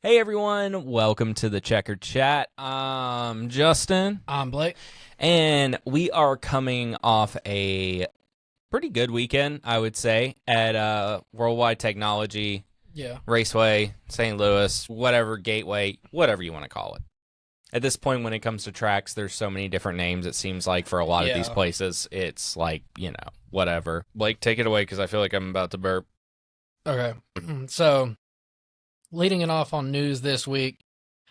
Hey everyone, welcome to the Checkered Chat. I'm Justin. I'm Blake. And we are coming off a pretty good weekend, I would say, at Worldwide Technology, Raceway, St. Louis, whatever, Gateway, whatever you want to call it. At this point, when it comes to tracks, there's so many different names, it seems like, for a lot of these places. It's like, whatever. Blake, take it away, because I feel like I'm about to burp. Okay, so leading it off on news this week,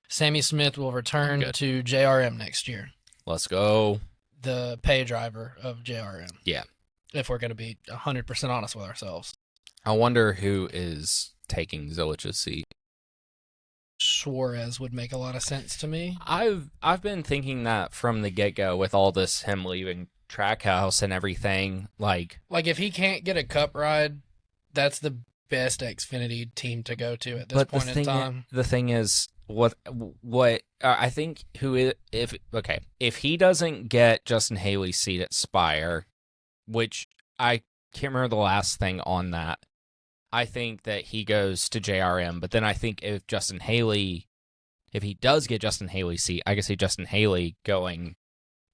Sammy Smith will return to JRM next year. Let's go. The pay driver of JRM. Yeah. If we're going to be 100% honest with ourselves. I wonder who is taking Zilich's seat. Suarez would make a lot of sense to me. I've been thinking that from the get-go with all this him leaving Trackhouse and everything. Like if he can't get a cup ride, that's the best Xfinity team to go to at this point in time. The thing is, what I think if he doesn't get Justin Haley's seat at Spire, which I can't remember the last thing on that, I think that he goes to JRM. But then I think if he does get Justin Haley's seat, I can see Justin Haley going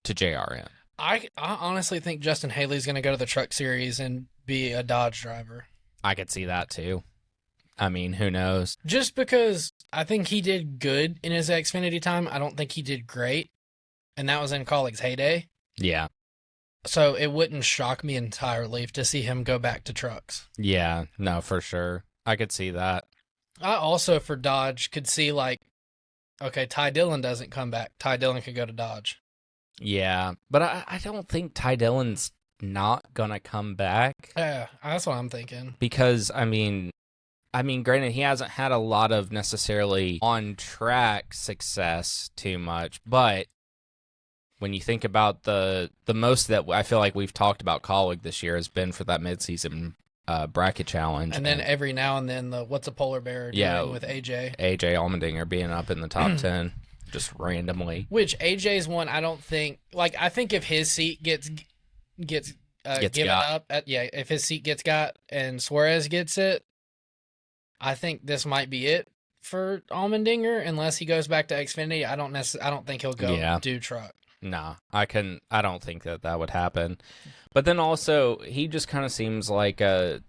to JRM. I honestly think Justin Haley's going to go to the Truck Series and be a Dodge driver. I could see that too. I mean, who knows? Just because I think he did good in his Xfinity time, I don't think he did great. And that was in Kaulig's heyday. Yeah. So it wouldn't shock me entirely to see him go back to trucks. Yeah, no, for sure. I could see that. I also, for Dodge, could see okay, Ty Dillon doesn't come back. Ty Dillon could go to Dodge. Yeah, but I don't think Ty Dillon's not gonna come back. Yeah, that's what I'm thinking. Because I mean, granted, he hasn't had a lot of necessarily on track success too much, but when you think about the most that I feel like we've talked about Kaulig this year has been for that midseason bracket challenge, and then every now and then what's a polar bear doing with AJ Allmendinger being up in the top 10 just randomly. Which AJ's one, I don't think I think if his seat gets given up if his seat gets got and Suarez gets it, I think this might be it for Allmendinger unless he goes back to Xfinity. I don't think he'll go do truck. No, I don't think that would happen. But then also he just kind of seems like a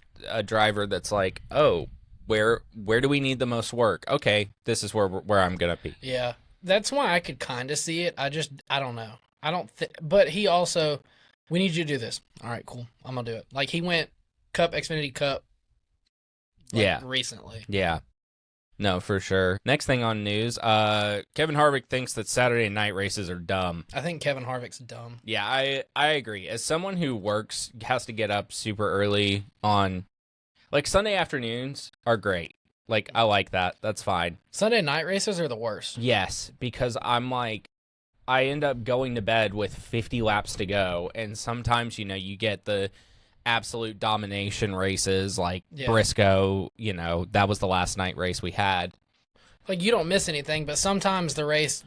driver that's like, oh, where do we need the most work? Okay, this is where I'm gonna be. Yeah, that's why I could kind of see it. I don't know. But he also, we need you to do this. All right, cool. I'm going to do it. Like, he went Xfinity Cup recently. Yeah. No, for sure. Next thing on news, Kevin Harvick thinks that Saturday night races are dumb. I think Kevin Harvick's dumb. Yeah, I agree. As someone who has to get up super early on, Sunday afternoons are great. I like that. That's fine. Sunday night races are the worst. Yes, because I end up going to bed with 50 laps to go, and sometimes, you get the absolute domination races Briscoe, that was the last night race we had. You don't miss anything, but sometimes the race,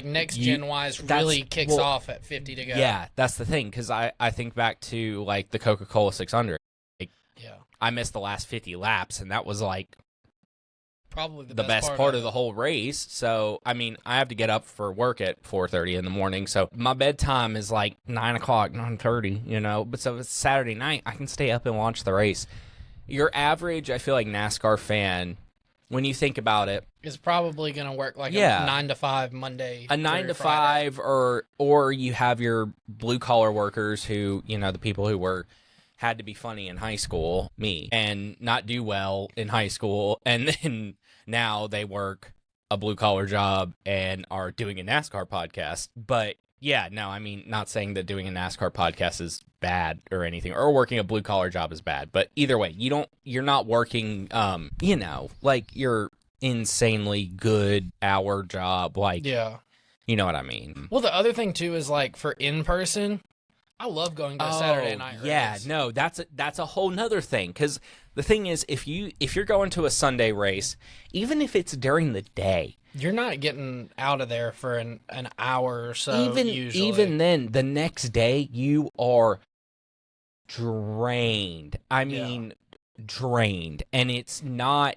next gen wise, really kicks off at 50 to go. Yeah, that's the thing, because I think back to the Coca-Cola 600. I missed the last 50 laps, and that was probably the best part of the whole race. So, I have to get up for work at 4:30 in the morning. So my bedtime is 9 o'clock, 9:30, But so it's Saturday night, I can stay up and watch the race. Your average, I feel NASCAR fan, when you think about it, is probably going to work a 9 to 5 Monday. A 9 to 5, or you have your blue collar workers who, the people who had to be funny in high school, me, and not do well in high school, and then now they work a blue-collar job and are doing a NASCAR podcast. But, yeah, no, not saying that doing a NASCAR podcast is bad or anything, or working a blue-collar job is bad. But either way, you're not working, your insanely good hour job, you know what I mean? Well, the other thing, too, is, for in-person, I love going to a Saturday night race. Yeah, no, that's a whole nother thing. Because the thing is, if you're going to a Sunday race, even if it's during the day, you're not getting out of there for an hour or so. Usually. Even then, the next day you are drained. Drained, and it's not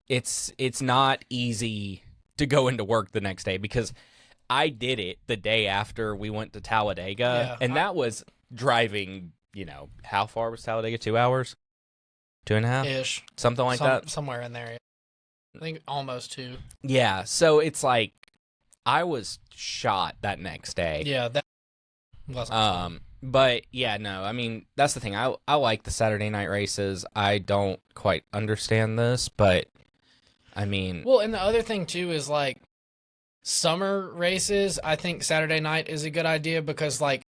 it's not easy to go into work the next day because I did it the day after we went to Talladega, and that was driving, how far was Talladega? 2 hours? 2.5? Ish. Something like that? Somewhere in there. I think almost 2. Yeah, so it's like I was shot that next day. Yeah, that wasn't fun. But yeah, no, I mean, that's the thing. I like the Saturday night races. I don't quite understand this, but I mean... Well, and the other thing, too, is, like, summer races, I think Saturday night is a good idea because, like,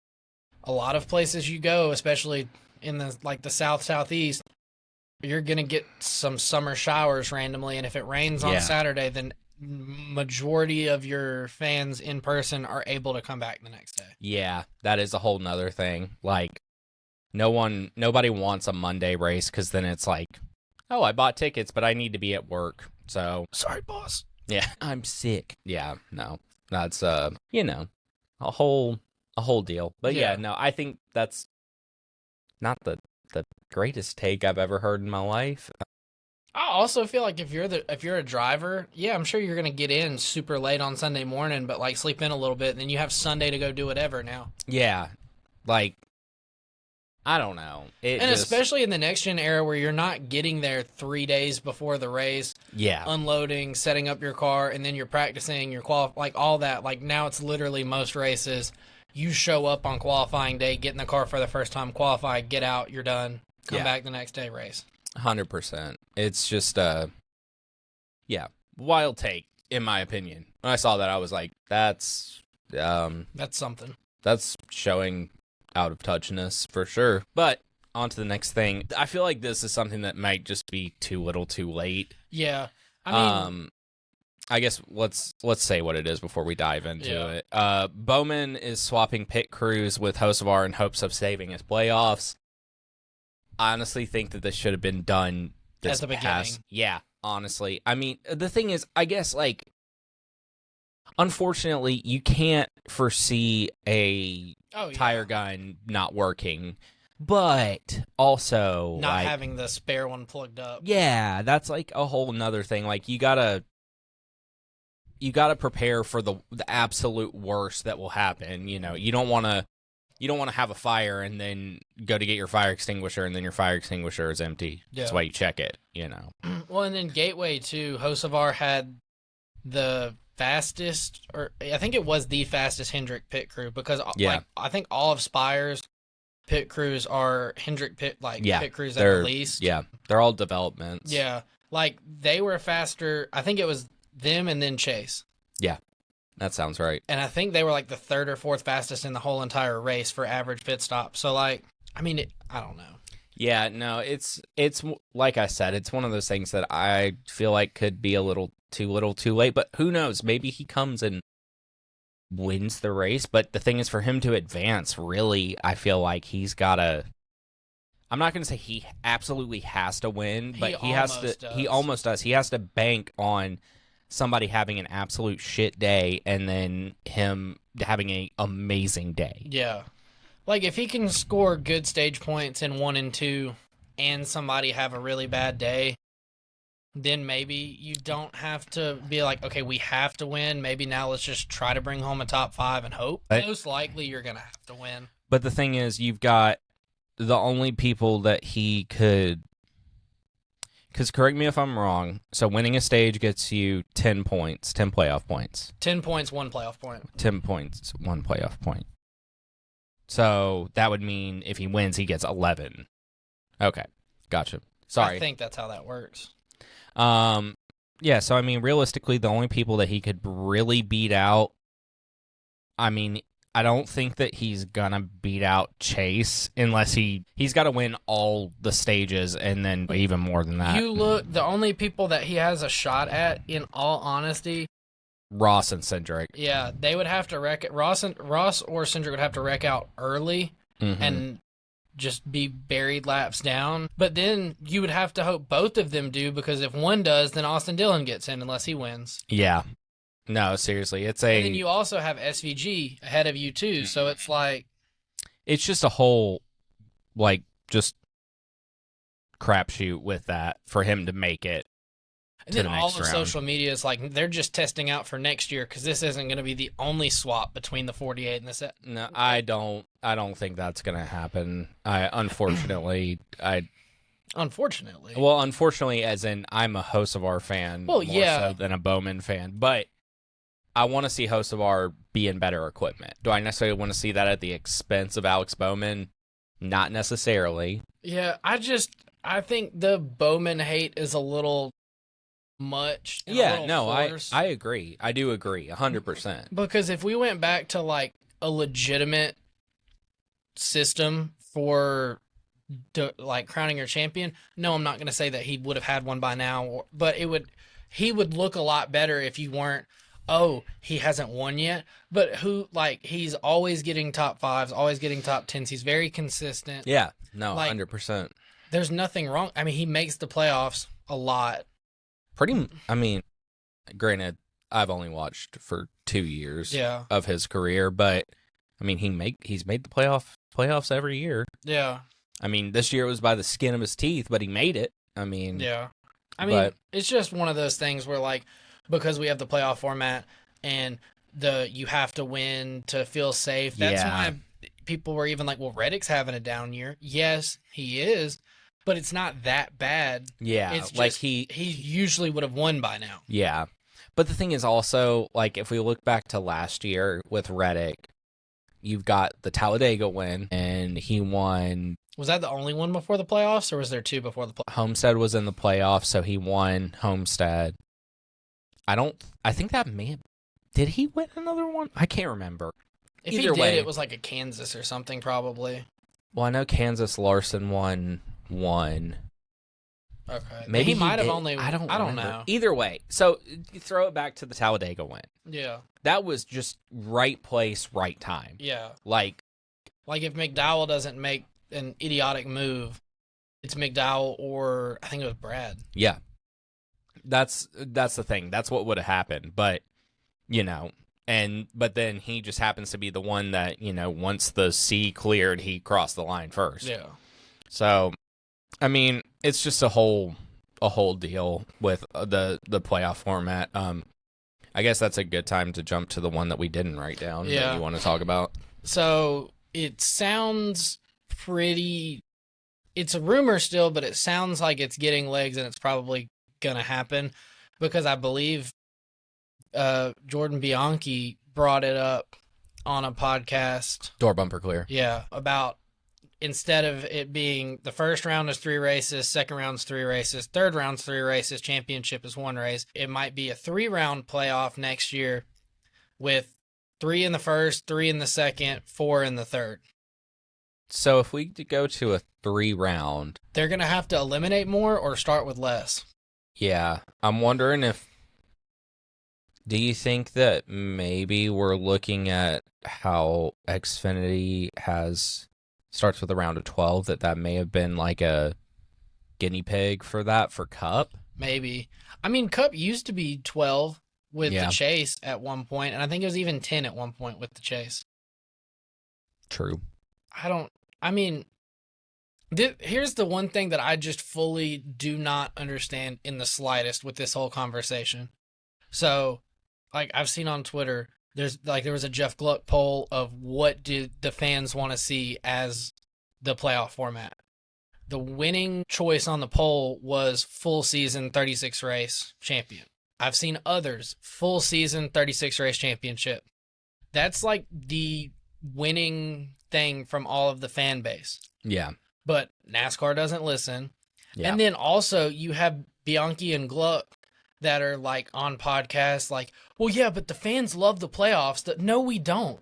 a lot of places you go, especially in the, like, the southeast, you're going to get some summer showers randomly, and if it rains on Saturday, then majority of your fans in person are able to come back the next day. Yeah, that is a whole nother thing. Like, nobody wants a Monday race because then it's like, oh, I bought tickets, but I need to be at work. So sorry, boss. Yeah, I'm sick. Yeah, no, that's a whole deal. But yeah, no, I think that's not the greatest take I've ever heard in my life. I also feel like if you're a driver, I'm sure you're gonna get in super late on Sunday morning, but like sleep in a little bit, and then you have Sunday to go do whatever now. Yeah, like I don't know. Especially in the next gen era where you're not getting there 3 days before the race. Yeah, unloading, setting up your car, and then you're practicing your like all that. Like now, it's literally most races. You show up on qualifying day, get in the car for the first time, qualify, get out, you're done, come back the next day, race. 100%. It's just wild take in my opinion. When I saw that, I was like, that's something. That's showing out of touchness for sure. But on to the next thing. I feel like this is something that might just be too little, too late. Yeah, I mean, I guess let's say what it is before we dive into it. Bowman is swapping pit crews with Hocevar in hopes of saving his playoffs. I honestly think that this should have been done at the beginning. Yeah, honestly. I mean, the thing is, I guess, like, unfortunately, you can't foresee a tire gun not working, but also not having the spare one plugged up. Yeah, that's like a whole nother thing. Like, you gotta prepare for the absolute worst that will happen. You don't want to have a fire and then go to get your fire extinguisher and then your fire extinguisher is empty. Yeah. That's why you check it, Well, and then Gateway, too, Hocevar had the fastest, or I think it was the fastest Hendrick pit crew because I think all of Spire's pit crews are Hendrick pit crews at the least. Yeah, they're all developments. Yeah, like they were faster. I think it was them and then Chase. Yeah. That sounds right. And I think they were like the 3rd or 4th fastest in the whole entire race for average pit stop. So, like, I mean, I don't know. Yeah, no, it's like I said, it's one of those things that I feel like could be a little too late. But who knows? Maybe he comes and wins the race. But the thing is, for him to advance, really, I feel like he's got to... I'm not going to say he absolutely has to win, but he has to. Does. He almost does. He has to bank on somebody having an absolute shit day and then him having an amazing day. Yeah. Like, if he can score good stage points in 1 and 2 and somebody have a really bad day, then maybe you don't have to be like, okay, we have to win. Maybe now let's just try to bring home a top 5 and hope. Most likely you're going to have to win. But the thing is, you've got the only people that he could... Because correct me if I'm wrong, so winning a stage gets you 10 points, 10 playoff points. 10 points, 1 playoff point. 10 points, 1 playoff point. So that would mean if he wins, he gets 11. Okay, gotcha. Sorry. I think that's how that works. Yeah, so I mean, realistically, the only people that he could really beat out, I mean, I don't think that he's gonna beat out Chase unless he's got to win all the stages and then even more than that. The only people that he has a shot at, in all honesty, Ross and Cindric. Yeah, they would have to wreck it. Ross or Cindric would have to wreck out early and just be buried laps down. But then you would have to hope both of them do, because if one does, then Austin Dillon gets in unless he wins. Yeah. No, seriously, and then you also have SVG ahead of you too, so it's like... It's just a whole, like, just crapshoot with that for him to make it. And then all of social media is like, they're just testing out for next year because this isn't going to be the only swap between the 48 and the set. No, I don't think that's going to happen. Unfortunately, as in I'm a Hocevar fan more so than a Bowman fan, but I want to see Hocevar be in better equipment. Do I necessarily want to see that at the expense of Alex Bowman? Not necessarily. Yeah, I think the Bowman hate is a little much. Yeah, no, I agree. I do agree 100%. Because if we went back to like a legitimate system for like crowning your champion, no, I'm not going to say that he would have had one by now, but he would look a lot better if you weren't, oh, he hasn't won yet, but he's always getting top 5s, always getting top 10s. He's very consistent. Yeah, no, 100%. There's nothing wrong. I mean, he makes the playoffs a lot. Granted, I've only watched for 2 years of his career, but I mean, he's made the playoffs every year. Yeah. I mean, this year it was by the skin of his teeth, but he made it. I mean, it's just one of those things where, like, because we have the playoff format and you have to win to feel safe. That's why people were even like, well, Reddick's having a down year. Yes, he is, but it's not that bad. Yeah, it's like just, he usually would have won by now. Yeah, but the thing is also, like, if we look back to last year with Reddick, you've got the Talladega win, and he won. Was that the only one before the playoffs, or was there 2 before the playoffs? Homestead was in the playoffs, so he won Homestead. I think that did he win another one? I can't remember. If Either he did, it was like a Kansas or something, probably. Well, I know Kansas Larson won one. Okay. Maybe he might have only. I don't know. Either way, so you throw it back to the Talladega win. Yeah. That was just right place, right time. Yeah. Like if McDowell doesn't make an idiotic move, it's McDowell or I think it was Brad. Yeah. That's the thing. That's what would have happened. But, but then he just happens to be the one that, once the C cleared, he crossed the line first. Yeah. So, I mean, it's just a whole deal with the playoff format. I guess that's a good time to jump to the one that we didn't write down that you want to talk about. So, it sounds pretty... It's a rumor still, but it sounds like it's getting legs and it's probably gonna happen because I believe Jordan Bianchi brought it up on a podcast. Door bumper clear. Yeah, about instead of it being the first round is 3 races, second round's 3 races, third round's 3 races, championship is 1 race. It might be a 3-round playoff next year with 3 in the first, 3 in the second, 4 in the third. So if we go to a 3-round, they're gonna have to eliminate more or start with less. Yeah, I'm wondering do you think that maybe we're looking at how Xfinity starts with a round of 12, that may have been like a guinea pig for that for Cup?Maybe. I mean, Cup used to be 12 with the Chase at one point, and I think it was even 10 at one point with the Chase. True. Here's the one thing that I just fully do not understand in the slightest with this whole conversation. So, like, I've seen on Twitter, there was a Jeff Gluck poll of what did the fans want to see as the playoff format. The winning choice on the poll was full season 36 race champion. I've seen others, full season 36 race championship. That's like the winning thing from all of the fan base. Yeah. But NASCAR doesn't listen. Yeah. And then also you have Bianchi and Gluck that are like on podcasts like, well, yeah, but the fans love the playoffs. No, we don't.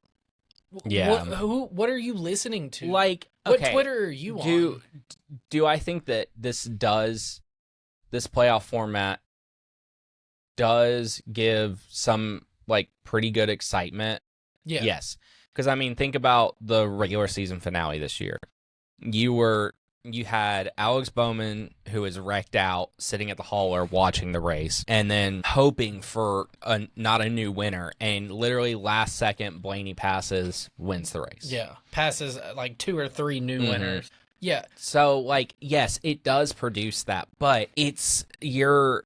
Yeah. What are you listening to? Like, okay, what Twitter are you on? Do I think that this playoff format does give some like pretty good excitement? Yeah. Yes. Because I mean, think about the regular season finale this year. You had Alex Bowman, who is wrecked out, sitting at the hauler watching the race, and then hoping for not a new winner. And literally last second, Blaney wins the race. Yeah, passes like 2 or 3 new winners. Yeah. So, like, yes, it does produce that, but it's you're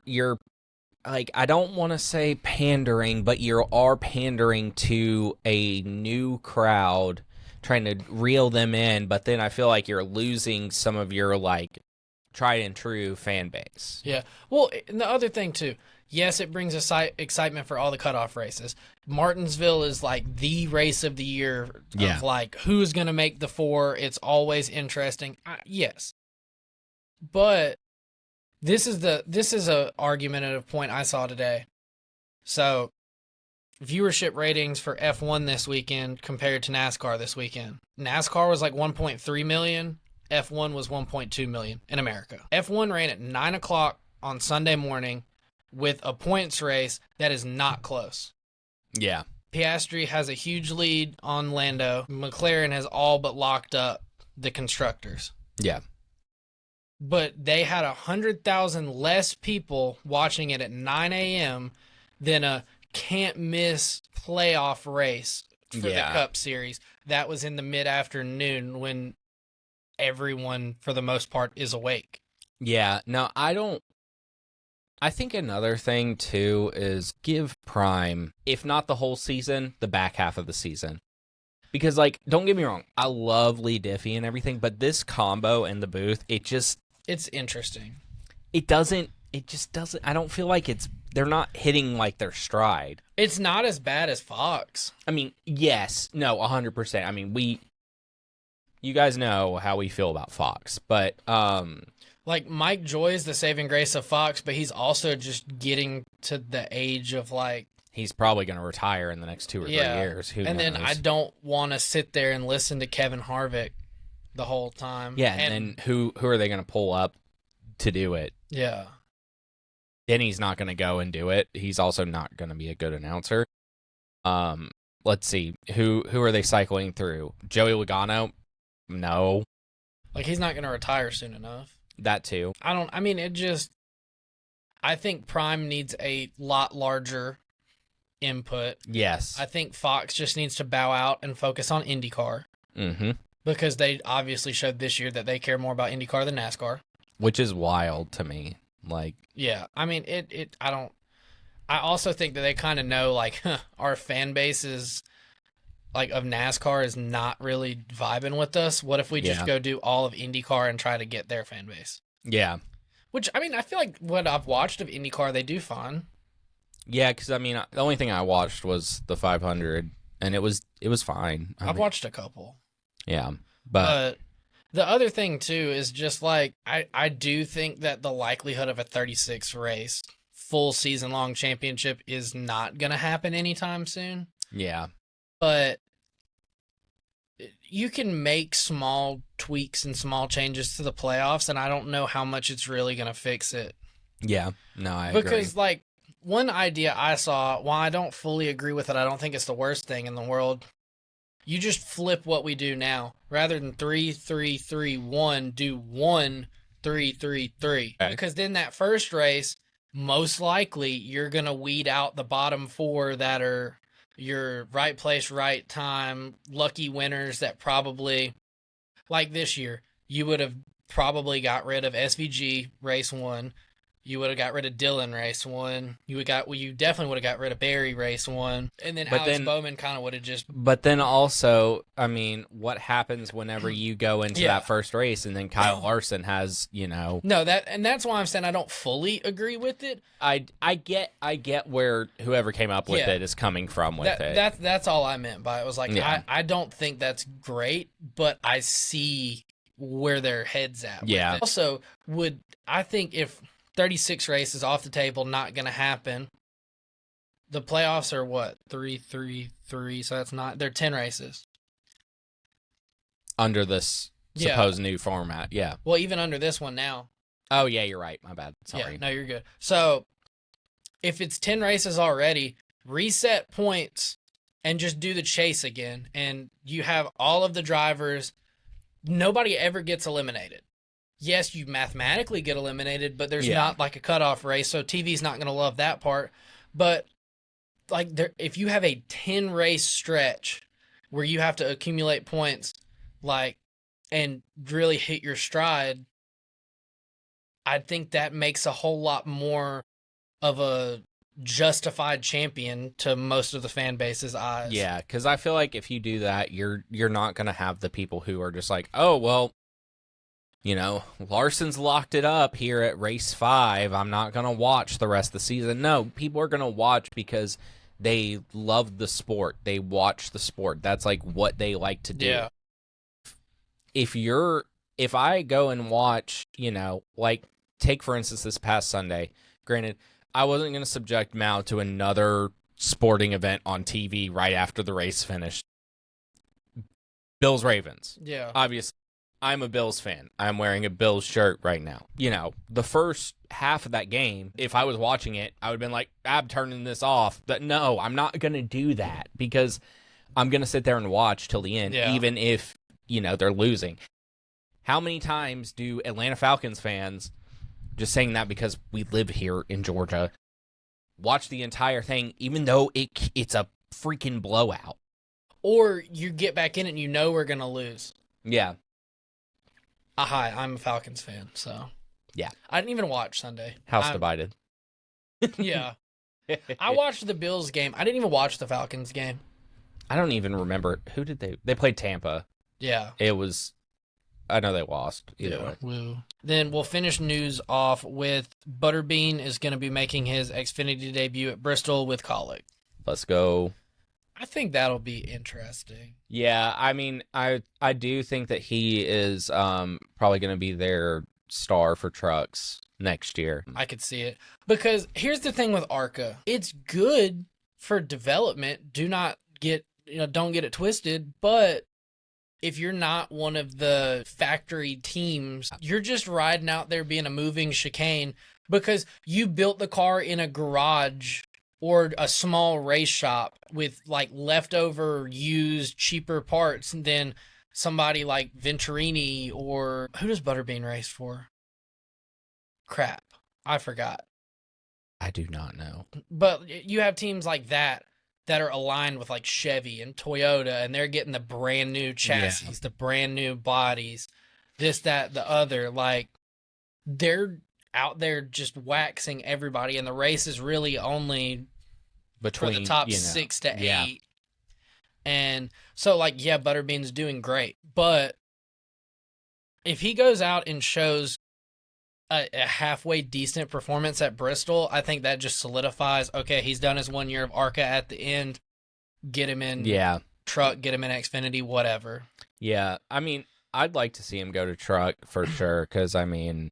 like, I don't want to say pandering, but you are pandering to a new crowd, trying to reel them in, but then I feel like you're losing some of your, like, tried and true fan base. Yeah. Well, and the other thing, too, yes, it brings excitement for all the cutoff races. Martinsville is, like, the race of the year of, like, who's going to make the 4. It's always interesting. Yes. But this is a argumentative point I saw today. So, viewership ratings for F1 this weekend compared to NASCAR this weekend. NASCAR was like 1.3 million. F1 was 1.2 million in America. F1 ran at 9 o'clock on Sunday morning with a points race that is not close. Yeah. Piastri has a huge lead on Lando. McLaren has all but locked up the constructors. Yeah. But they had 100,000 less people watching it at 9 a.m. than a can't-miss playoff race for the Cup Series. That was in the mid-afternoon when everyone, for the most part, is awake. Yeah. No, I think another thing, too, is give Prime, if not the whole season, the back half of the season. Because, like, don't get me wrong, I love Lee Diffie and everything, but this combo in the booth, it's interesting. It just doesn't, I don't feel like they're not hitting, like, their stride. It's not as bad as Fox. I mean, yes, no, 100%. I mean, you guys know how we feel about Fox, but, like, Mike Joy is the saving grace of Fox, but he's also just getting to the age of, like, he's probably going to retire in the next 2 or 3 years. Who knows? Then I don't want to sit there and listen to Kevin Harvick the whole time. Yeah, and then who are they going to pull up to do it? Yeah. Denny's not going to go and do it. He's also not going to be a good announcer. Let's see. Who are they cycling through? Joey Logano? No. Like, he's not going to retire soon enough. That too. I think Prime needs a lot larger input. Yes. I think Fox just needs to bow out and focus on IndyCar. Mm-hmm. Because they obviously showed this year that they care more about IndyCar than NASCAR. Which is wild to me. Like, yeah, I mean, I also think that they kind of know, like, our fan base is, like, of NASCAR is not really vibing with us. What if we just go do all of IndyCar and try to get their fan base? Yeah. Which, I mean, I feel like what I've watched of IndyCar, they do fine. Yeah, because, I mean, the only thing I watched was the 500, and it was fine. I've watched a couple. Yeah, but the other thing, too, is just, like, I do think that the likelihood of a 36 race, full season-long championship is not going to happen anytime soon. Yeah. But you can make small tweaks and small changes to the playoffs, and I don't know how much it's really going to fix it. Yeah, no, I agree. Because, like, one idea I saw, while I don't fully agree with it, I don't think it's the worst thing in the world. You just flip what we do now. Rather than 3-3-3-1, do 1-3-3-3. Okay. Because then that first race, most likely, you're going to weed out the bottom 4 that are your right place, right time, lucky winners that probably, like this year, you would have probably got rid of SVG race 1. You would have got rid of Dillon race 1. You definitely would have got rid of Barry race 1. And then Alex Bowman kind of would have just... But then also, I mean, what happens whenever you go into that first race and then Kyle Larson has, No, that's why I'm saying I don't fully agree with it. I get where whoever came up with it is coming from with it. That's all I meant by it. Was like, I don't think that's great, but I see where their head's at. Yeah. Also, I think if 36 races off the table, not going to happen. The playoffs are what? 3-3-3, so that's not... They're 10 races. Under this supposed new format, yeah. Well, even under this one now. Oh, yeah, you're right. My bad. Sorry. Yeah, no, you're good. So, if it's 10 races already, reset points and just do the chase again. And you have all of the drivers. Nobody ever gets eliminated. Yes, you mathematically get eliminated, but there's not like a cutoff race, so TV's not going to love that part. But like, if you have a 10 race stretch where you have to accumulate points, like, and really hit your stride, I think that makes a whole lot more of a justified champion to most of the fan base's eyes. Yeah, because I feel like if you do that, you're not going to have the people who are just like, oh, well, Larson's locked it up here at race 5. I'm not going to watch the rest of the season. No, people are going to watch because they love the sport. They watch the sport. That's like what they like to do. Yeah. If I go and watch, like take for instance this past Sunday, granted, I wasn't going to subject Mao to another sporting event on TV right after the race finished. Bills Ravens. Yeah. Obviously, I'm a Bills fan. I'm wearing a Bills shirt right now. The first half of that game, if I was watching it, I would have been like, I'm turning this off. But no, I'm not going to do that because I'm going to sit there and watch till the end, even if, they're losing. How many times do Atlanta Falcons fans, just saying that because we live here in Georgia, watch the entire thing even though it's a freaking blowout? Or you get back in it and we're going to lose. Yeah. Hi, I'm a Falcons fan, so. Yeah. I didn't even watch Sunday. House divided. Yeah. I watched the Bills game. I didn't even watch the Falcons game. I don't even remember. Who did they played Tampa. Yeah. I know they lost either way. Woo. Then we'll finish news off with Butterbean is going to be making his Xfinity debut at Bristol with Colleague. Let's go. I think that'll be interesting. Yeah, I mean, I do think that he is probably going to be their star for trucks next year. I could see it. Because here's the thing with ARCA. It's good for development. Don't get it twisted, but if you're not one of the factory teams, you're just riding out there being a moving chicane because you built the car in a garage or a small race shop with like leftover used cheaper parts than somebody like Venturini or who does Butterbean race for? Crap. I forgot. I do not know. But you have teams like that are aligned with like Chevy and Toyota, and they're getting the brand new chassis, the brand new bodies, this, that, the other. Like they're out there just waxing everybody, and the race is really only between the top 6 to 8. And so Butterbean's doing great, but if he goes out and shows a halfway decent performance at Bristol, I think that just solidifies, okay, he's done his 1 year of ARCA at the end, get him in truck, get him in Xfinity, whatever. Yeah, I mean, I'd like to see him go to truck for sure, because I mean,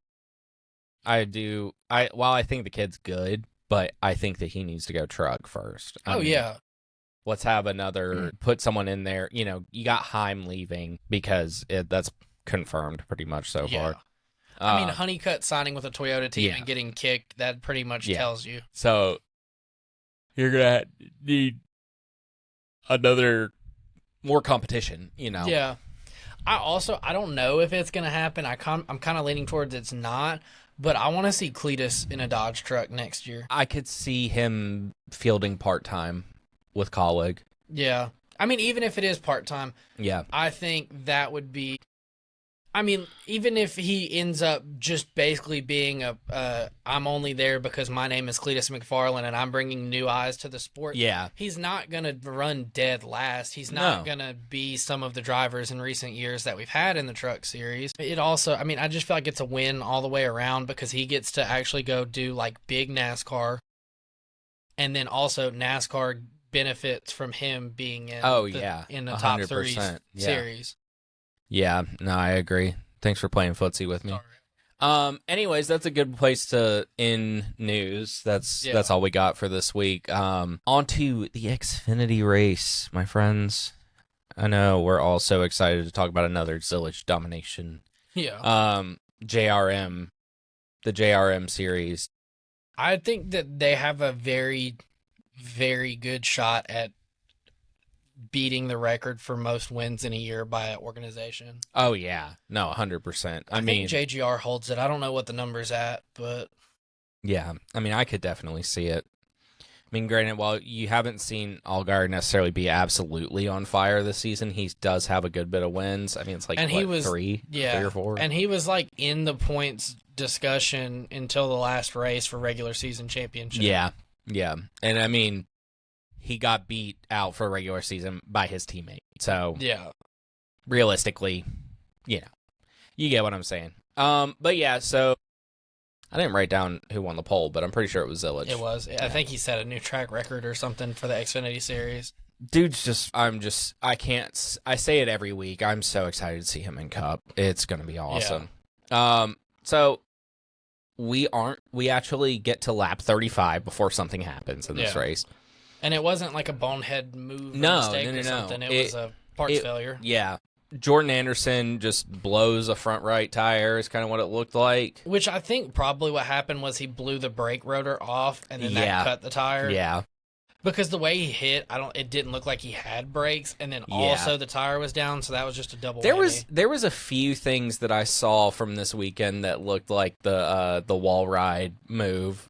while I think the kid's good, but I think that he needs to go truck first. Let's have put someone in there. You got Heim leaving because that's confirmed pretty much so far. I mean, Honeycutt signing with a Toyota team and getting kicked, that pretty much tells you. So you're going to need more competition, Yeah. I don't know if it's going to happen. I'm kind of leaning towards it's not. But I want to see Cletus in a Dodge truck next year. I could see him fielding part-time with Colleague. Yeah. I mean, even if it is part-time, I think that would be... I mean, even if he ends up just basically being I'm only there because my name is Cletus McFarland and I'm bringing new eyes to the sport. Yeah. He's not going to run dead last. He's not going to be some of the drivers in recent years that we've had in the truck series. It also, I mean, I just feel like it's a win all the way around because he gets to actually go do like big NASCAR. And then also NASCAR benefits from him being in the top 3 series. Yeah, no, I agree. Thanks for playing footsie with me. Anyways, that's a good place to end news. That's all we got for this week. On to the Xfinity race, my friends. I know we're all so excited to talk about another Zillage domination. Yeah. JRM, the JRM series. I think that they have a very, very good shot at beating the record for most wins in a year by an organization. Oh, yeah. No, 100%. I mean, think JGR holds it. I don't know what the number's at, but... Yeah, I mean, I could definitely see it. I mean, granted, while you haven't seen Allgaier necessarily be absolutely on fire this season, he does have a good bit of wins. I mean, it's like, 3 or 4? And he was, like, in the points discussion until the last race for regular season championship. Yeah. And I mean, he got beat out for regular season by his teammate. So yeah, realistically, you get what I'm saying. But yeah, so I didn't write down who won the poll, but I'm pretty sure it was Zillage. It was. Yeah. I think he set a new track record or something for the Xfinity series. Dude's I say it every week. I'm so excited to see him in Cup. It's going to be awesome. Yeah. So we actually get to lap 35 before something happens in this race. And it wasn't like a bonehead move or mistake or something. It was a parts failure. Yeah. Jordan Anderson just blows a front right tire is kind of what it looked like. Which I think probably what happened was he blew the brake rotor off and then that cut the tire. Yeah. Because the way he hit, it didn't look like he had brakes, and then also the tire was down, so that was just a double whammy. There was a few things that I saw from this weekend that looked like the wall ride move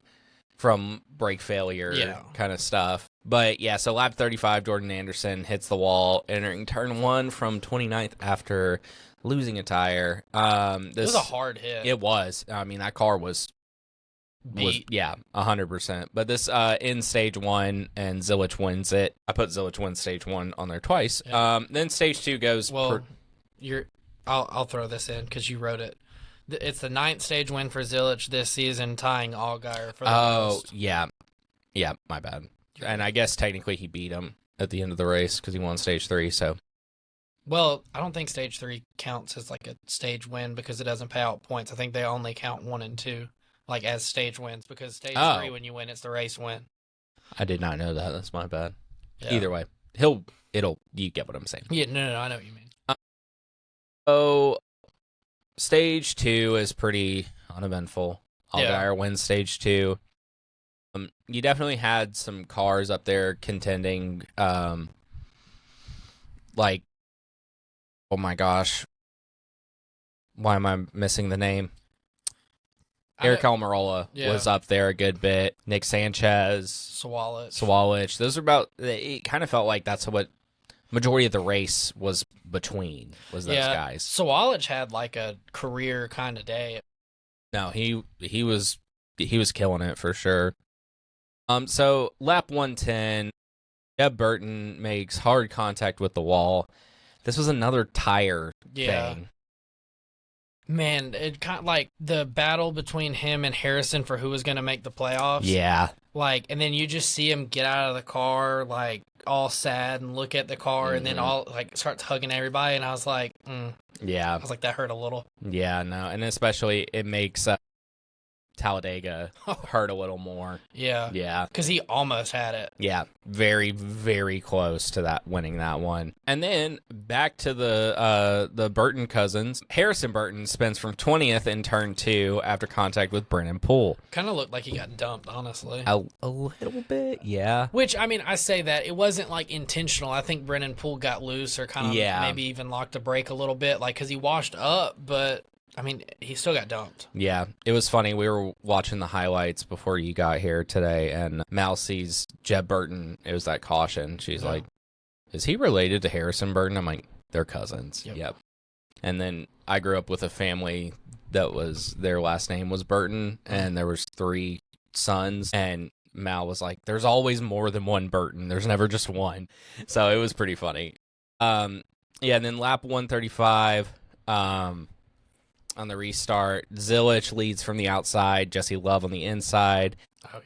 from brake failure kind of stuff. But yeah, so lap 35, Jordan Anderson hits the wall, entering turn 1 from 29th after losing a tire. It was a hard hit. It was. I mean, that car was beat. 100%. But this in stage 1, and Zillage wins it. I put Zillage win stage 1 on there twice. Yeah. Then stage 2 goes. Well, I'll throw this in because you wrote it. It's the 9th stage win for Zillage this season, tying Allgaier for the most. Yeah, my bad. And I guess technically he beat him at the end of the race because he won stage 3. So, well, I don't think stage 3 counts as like a stage win because it doesn't pay out points. I think they only count 1 and 2 like as stage wins because stage 3 when you win it's the race win. I did not know that. That's my bad. Yeah. Either way, you get what I'm saying. Yeah, no, I know what you mean. So stage 2 is pretty uneventful. Allgaier wins stage 2. You definitely had some cars up there contending, like, oh my gosh, why am I missing the name? Eric Almirola was up there a good bit. Nick Sanchez, Sawalich. Those are about. It kind of felt like that's what majority of the race was between. Was those guys? Sawalich had like a career kind of day. No, he was killing it for sure. So lap 110, Jeb Burton makes hard contact with the wall. This was another tire thing. Man, it kind of like the battle between him and Harrison for who was going to make the playoffs. Yeah. Like, and then you just see him get out of the car, like all sad and look at the car and then all like starts hugging everybody. And I was like, yeah. I was like, that hurt a little. Yeah, no. And especially it makes Talladega hurt a little more. Yeah. Because he almost had it. Yeah. Very, very close to that winning that one. And then back to the Burton cousins. Harrison Burton spins from 20th in turn 2 after contact with Brennan Poole. Kind of looked like he got dumped, honestly. A little bit, yeah. Which, I mean, I say that. It wasn't, like, intentional. I think Brennan Poole got loose or kind of maybe even locked a brake a little bit, like, because he washed up, but I mean, he still got dumped. Yeah, it was funny. We were watching the highlights before you got here today, and Mal sees Jeb Burton. It was that caution. She's like, is he related to Harrison Burton? I'm like, they're cousins. Yep. And then I grew up with a family that was, their last name was Burton, and there was 3 sons, and Mal was like, there's always more than one Burton. There's never just one. So it was pretty funny. And then lap 135, on the restart, Zillage leads from the outside, Jesse Love on the inside.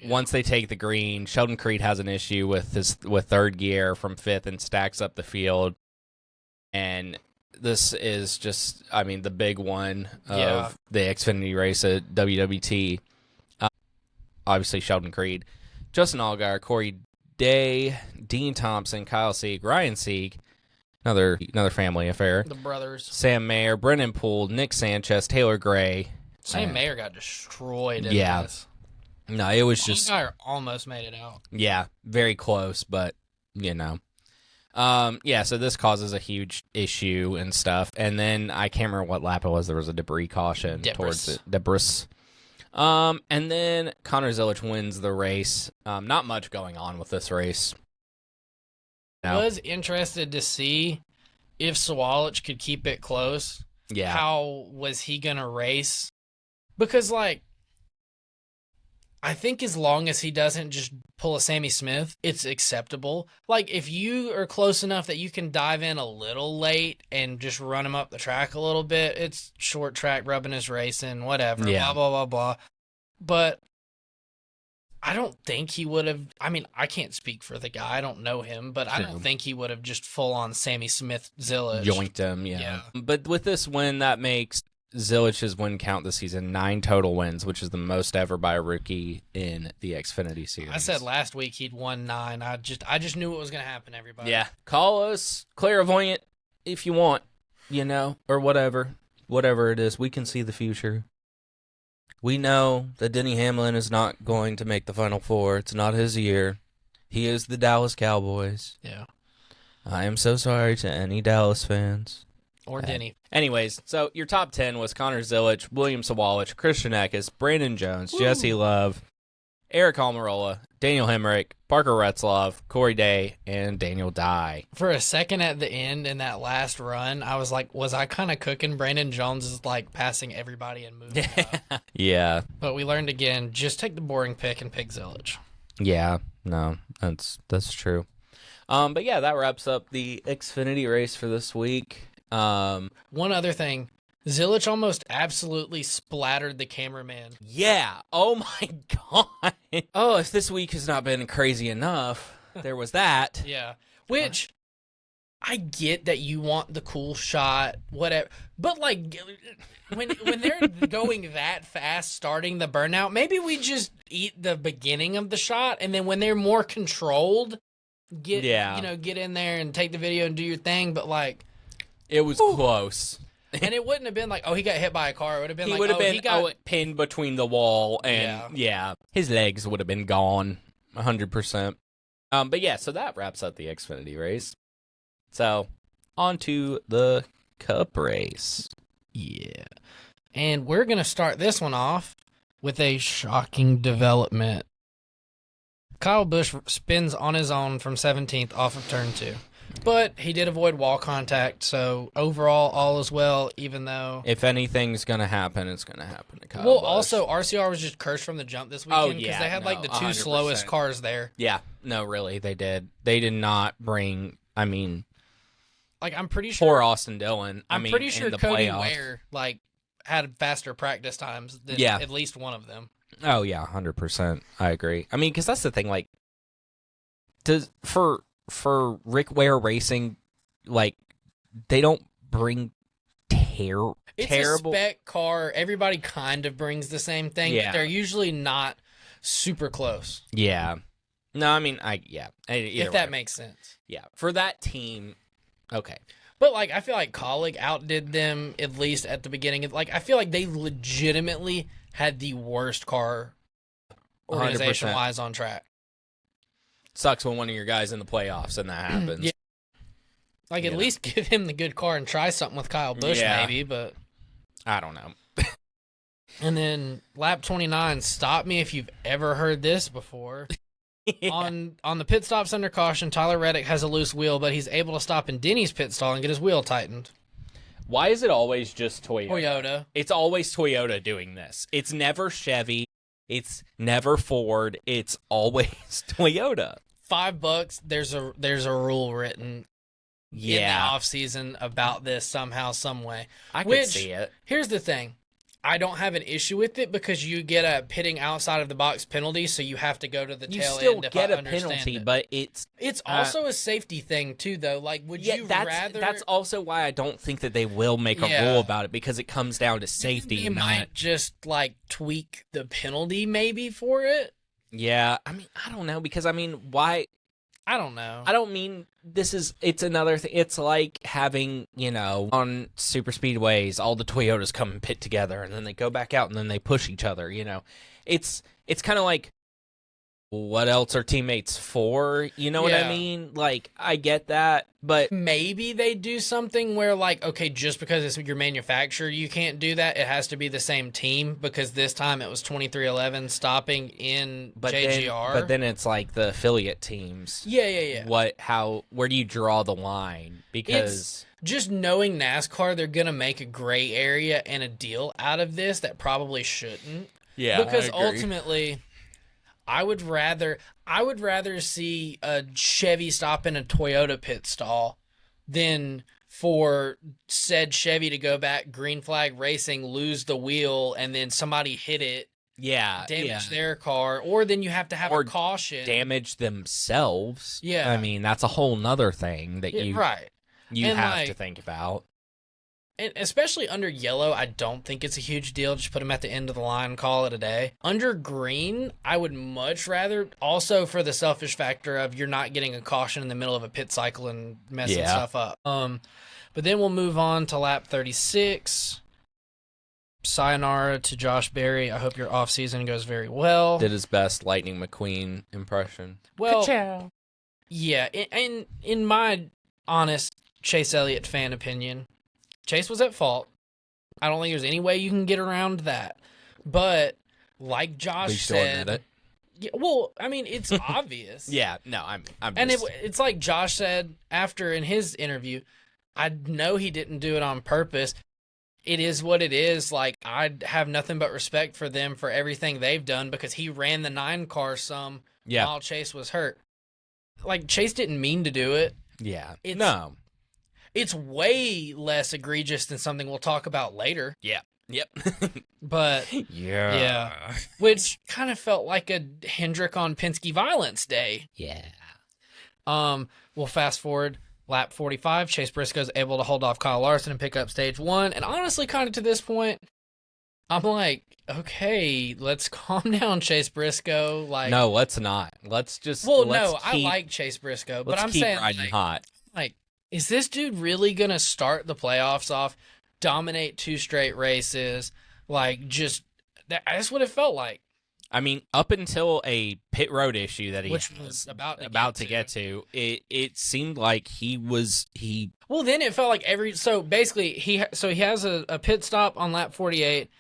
Once they take the green, Sheldon Creed has an issue with third gear from 5th and stacks up the field. And this is just, I mean, the big one of the Xfinity race at WWT. Obviously, Sheldon Creed, Justin Allgaier, Corey Day, Dean Thompson, Kyle Sieg, Ryan Sieg. Another family affair. The brothers. Sam Mayer, Brennan Poole, Nick Sanchez, Taylor Gray. Sam Mayer got destroyed in this. No, it was just... Allgaier almost made it out. Yeah, very close, but, you know. So this causes a huge issue and stuff. And then, I can't remember what lap it was. There was a debris caution towards it. Debris. And then, Connor Zillage wins the race. Not much going on with this race. I was interested to see if Sawalich could keep it close. Yeah. How was he going to race Because, like, I think as long as he doesn't just pull a Sammy Smith, it's acceptable. Like, if you are close enough that you can dive in a little late and just run him up the track a little bit, it's short track, rubbing his racing, whatever, blah, blah, blah, blah. But I don't think he would have. I mean, I can't speak for the guy. I don't know him, but I don't think he would have just full on Sammy Smith Zillage. Joinked him, yeah. But with this win, that makes Zillage's win count this season 9 total wins, which is the most ever by a rookie in the Xfinity series. I said last week he'd won 9. I just knew what was going to happen, everybody. Yeah. Call us clairvoyant if you want, or whatever it is. We can see the future. We know that Denny Hamlin is not going to make the Final Four. It's not his year. He is the Dallas Cowboys. Yeah. I am so sorry to any Dallas fans. Or Denny. Anyways, so your top 10 was Connor Zillage, William Sawalich, Christian Eckes, Brandon Jones, Jesse Love, Eric Almirola, Daniel Hemrick, Parker Retzlaff, Corey Day, and Daniel Dye. For a second at the end in that last run, I was like, was I kind of cooking? Brandon Jones is like passing everybody and moving up. Yeah. But we learned again, just take the boring pick and pick Zillage. Yeah, no, that's true. But yeah, that wraps up the Xfinity race for this week. One other thing, Zillage almost absolutely splattered the cameraman. Yeah. Oh my God. Oh, if this week has not been crazy enough, there was that. Yeah. Which I get that you want the cool shot, whatever. But like when they're going that fast, starting the burnout, maybe we just eat the beginning of the shot, and then when they're more controlled, get in there and take the video and do your thing. But like. It was close. And it wouldn't have been like, oh, he got hit by a car. It would have been he got pinned between the wall and, his legs would have been gone 100%. But yeah, so that wraps up the Xfinity race. So, on to the Cup race. Yeah. And we're going to start this one off with a shocking development. Kyle Busch spins on his own from 17th off of turn 2. But he did avoid wall contact, so overall, all is well, even though... If anything's going to happen, it's going to happen to Kyle Busch. Also, RCR was just cursed from the jump this weekend because they had, the 2 slowest cars there. Yeah, no, really, they did. They did not bring, I'm pretty sure... Poor Austin Dillon, I'm pretty sure Cody playoffs. Ware, had faster practice times than at least one of them. Oh, yeah, 100%. I agree. because that's the thing, for Rick Ware Racing, they don't bring terrible. It's a spec car. Everybody kind of brings the same thing, but they're usually not super close. Yeah. No, if that makes sense. Yeah. For that team, okay. But, I feel like Colleague outdid them, at least at the beginning. I feel like they legitimately had the worst car organization-wise on track. Sucks when one of your guys in the playoffs and that happens. Yeah. At least give him the good car and try something with Kyle Busch, maybe, but... I don't know. And then lap 29, stop me if you've ever heard this before. On the pit stops under caution, Tyler Reddick has a loose wheel, but he's able to stop in Denny's pit stall and get his wheel tightened. Why is it always just Toyota? It's always Toyota doing this. It's never Chevy. It's never Ford. It's always Toyota. $5. There's a rule written in the off season about this somehow, some way. I could see it. Here's the thing. I don't have an issue with it because you get a pitting outside of the box penalty, so you have to go to the tail end. You still get a penalty, but it's also a safety thing too, though. Would you rather? That's also why I don't think that they will make a rule about it, because it comes down to safety. They might just tweak the penalty maybe for it. Yeah, I don't know, because why? I don't know. I don't mean it's another thing. It's like having, on super speedways, all the Toyotas come and pit together and then they go back out and then they push each other, It's kind of like, what else are teammates for? You know what I mean? Like, I get that, but maybe they do something where, like, okay, just because it's your manufacturer, you can't do that. It has to be the same team, because this time it was 2311 stopping in JGR. But then it's like the affiliate teams. Yeah. Where do you draw the line? Because just knowing NASCAR, they're going to make a gray area and a deal out of this that probably shouldn't. Yeah, because ultimately, I would rather see a Chevy stop in a Toyota pit stall than for said Chevy to go back green flag racing, lose the wheel, and then somebody hit it, damage their car, or then you have to have a caution, damage themselves. Yeah, I mean, that's a whole nother thing that you have to think about. And especially under yellow, I don't think it's a huge deal. Just put them at the end of the line and call it a day. Under green, I would much rather, also for the selfish factor of you're not getting a caution in the middle of a pit cycle and messing stuff up. But then we'll move on to lap 36. Sayonara to Josh Berry. I hope your off season goes very well. Did his best Lightning McQueen impression. Well, Ka-chow. Yeah, and in my honest Chase Elliott fan opinion, Chase was at fault. I don't think there's any way you can get around that. But like Josh said, yeah, well, I mean, it's obvious. Yeah, no, I'm and it's like Josh said after in his interview, I know he didn't do it on purpose. It is what it is. Like, I have nothing but respect for them for everything they've done, because he ran the 9 car while Chase was hurt. Like, Chase didn't mean to do it. Yeah. It's way less egregious than something we'll talk about later. Yeah. Yep. But yeah. Which kind of felt like a Hendrick on Penske Violence day. Yeah. We'll fast forward. Lap 45, Chase Briscoe's able to hold off Kyle Larson and pick up stage 1. And honestly, kind of to this point, I'm like, okay, let's calm down, Chase Briscoe. Like, no, let's not. Let's just. I like Chase Briscoe, but I'm saying, riding hot. Like, is this dude really gonna start the playoffs off, dominate 2 straight races? Like, that's what it felt like. I mean, up until a pit road issue that he was about to get to, it seemed like he. Well, then it felt like so basically he has a pit stop on lap 48,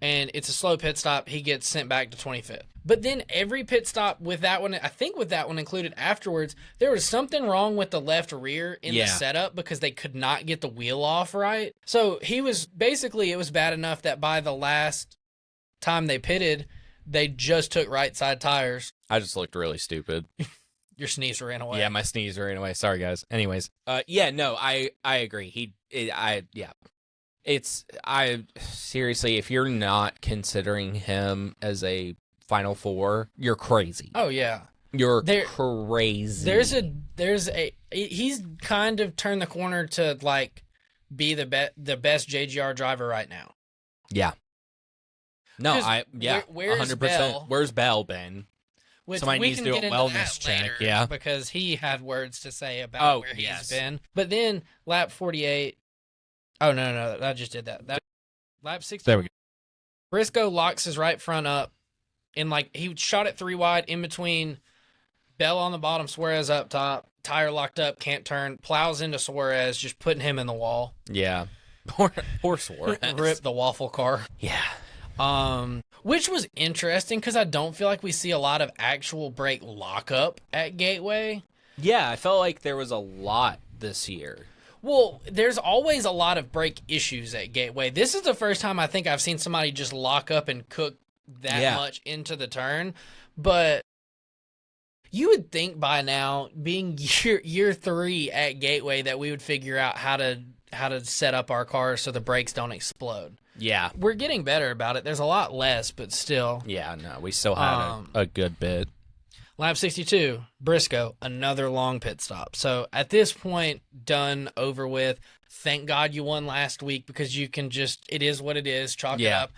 and it's a slow pit stop. He gets sent back to 25th. But then every pit stop with that one, I think with that one included afterwards, there was something wrong with the left rear in the setup because they could not get the wheel off right. So it was bad enough that by the last time they pitted, they just took right side tires. I just looked really stupid. Your sneeze ran away. Yeah, my sneeze ran away. Sorry, guys. Anyways, I agree. Seriously, if you're not considering him as a Final Four, you're crazy. Oh yeah, you're crazy. He's kind of turned the corner to like be the best JGR driver right now. Yeah. No, 100%. Where's Bell been? Somebody needs to do a wellness check. Yeah, because he had words to say about where he's been. But then lap 48. Oh no, I just did that. Lap 60. There we go. Briscoe locks his right front up, and like he shot it 3 wide in between. Bell on the bottom, Suarez up top. Tire locked up, can't turn. Plows into Suarez, just putting him in the wall. Yeah, poor Suarez. Rip the waffle car. Yeah. Which was interesting because I don't feel like we see a lot of actual brake lockup at Gateway. Yeah, I felt like there was a lot this year. Well, there's always a lot of brake issues at Gateway. This is the first time I think I've seen somebody just lock up and cook that much into the turn. But you would think by now, being year 3 at Gateway, that we would figure out how to set up our cars so the brakes don't explode. Yeah. We're getting better about it. There's a lot less, but still. Yeah, no, we still had a good bit. Lap 62, Briscoe, another long pit stop. So at this point, done, over with. Thank God you won last week, because you can it is what it is, chalk it up.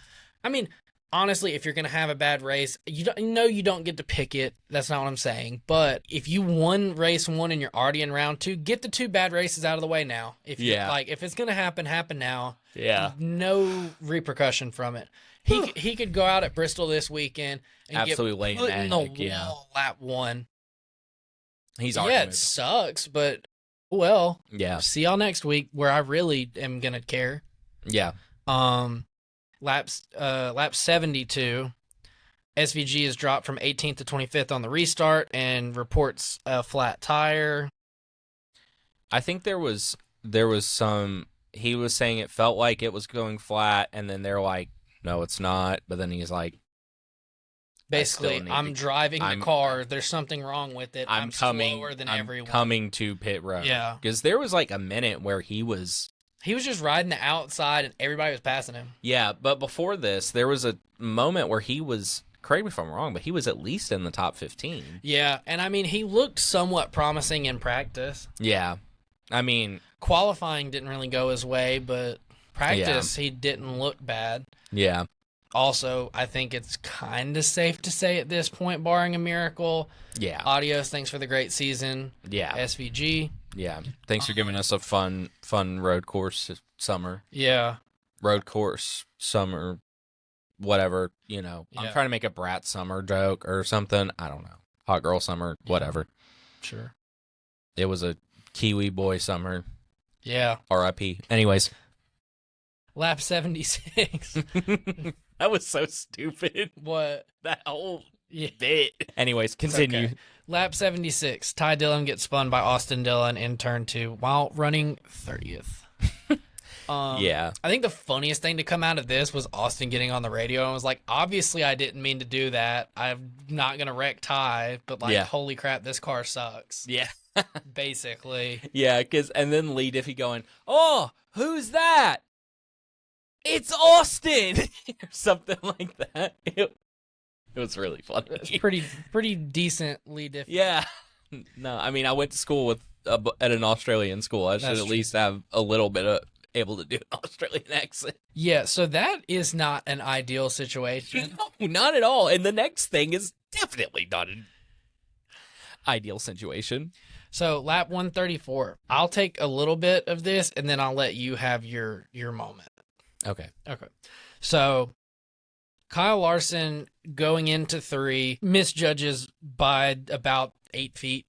I mean, honestly, if you're going to have a bad race, you don't get to pick it. That's not what I'm saying. But if you won race 1 and you're already in round 2, get the 2 bad races out of the way now. If it's going to happen now. Yeah. No repercussion from it. He could go out at Bristol this weekend and absolutely get put in the egg, wall lap 1. He's it sucks, but well, yeah. See y'all next week where I really am gonna care. Yeah. Lap 72. SVG is dropped from 18th to 25th on the restart and reports a flat tire. I think there was some. He was saying it felt like it was going flat, and then they're like, "No, it's not." But then he's like, basically, I'm driving the car. There's something wrong with it. I'm slower than everyone. Coming to pit road. Yeah, because there was like a minute where he was just riding the outside, and everybody was passing him. Yeah, but before this, there was a moment where he was. Correct me if I'm wrong, but he was at least in the top 15. Yeah, and I mean, he looked somewhat promising in practice. Yeah. I mean, qualifying didn't really go his way, but practice, he didn't look bad. Yeah. Also, I think it's kind of safe to say at this point, barring a miracle. Yeah. Adios, thanks for the great season. Yeah. SVG. Yeah. Thanks for giving us a fun road course summer. Yeah. Road course summer, whatever, you know. Yeah. I'm trying to make a brat summer joke or something. I don't know. Hot girl summer, whatever. Sure. It was a Kiwi boy summer. Yeah. R.I.P. Anyways. Lap 76. That was so stupid. What? That whole bit. Anyways, continue. Okay. Lap 76. Ty Dillon gets spun by Austin Dillon in turn 2 while running 30th. Yeah. I think the funniest thing to come out of this was Austin getting on the radio and was like, obviously I didn't mean to do that. I'm not going to wreck Ty, but like, holy crap, this car sucks. Yeah. Basically. Yeah, and then Lee Diffie going, "Oh, who's that? It's Austin," or something like that. It was really funny. It's pretty decent Lee Diffie. Yeah. No, I mean, I went to school at an Australian school. I should at least have a little bit of able to do an Australian accent. Yeah, so that is not an ideal situation. No, not at all. And the next thing is definitely not an ideal situation. So lap 134. I'll take a little bit of this, and then I'll let you have your moment. Okay. So Kyle Larson going into 3 misjudges by about 8 feet,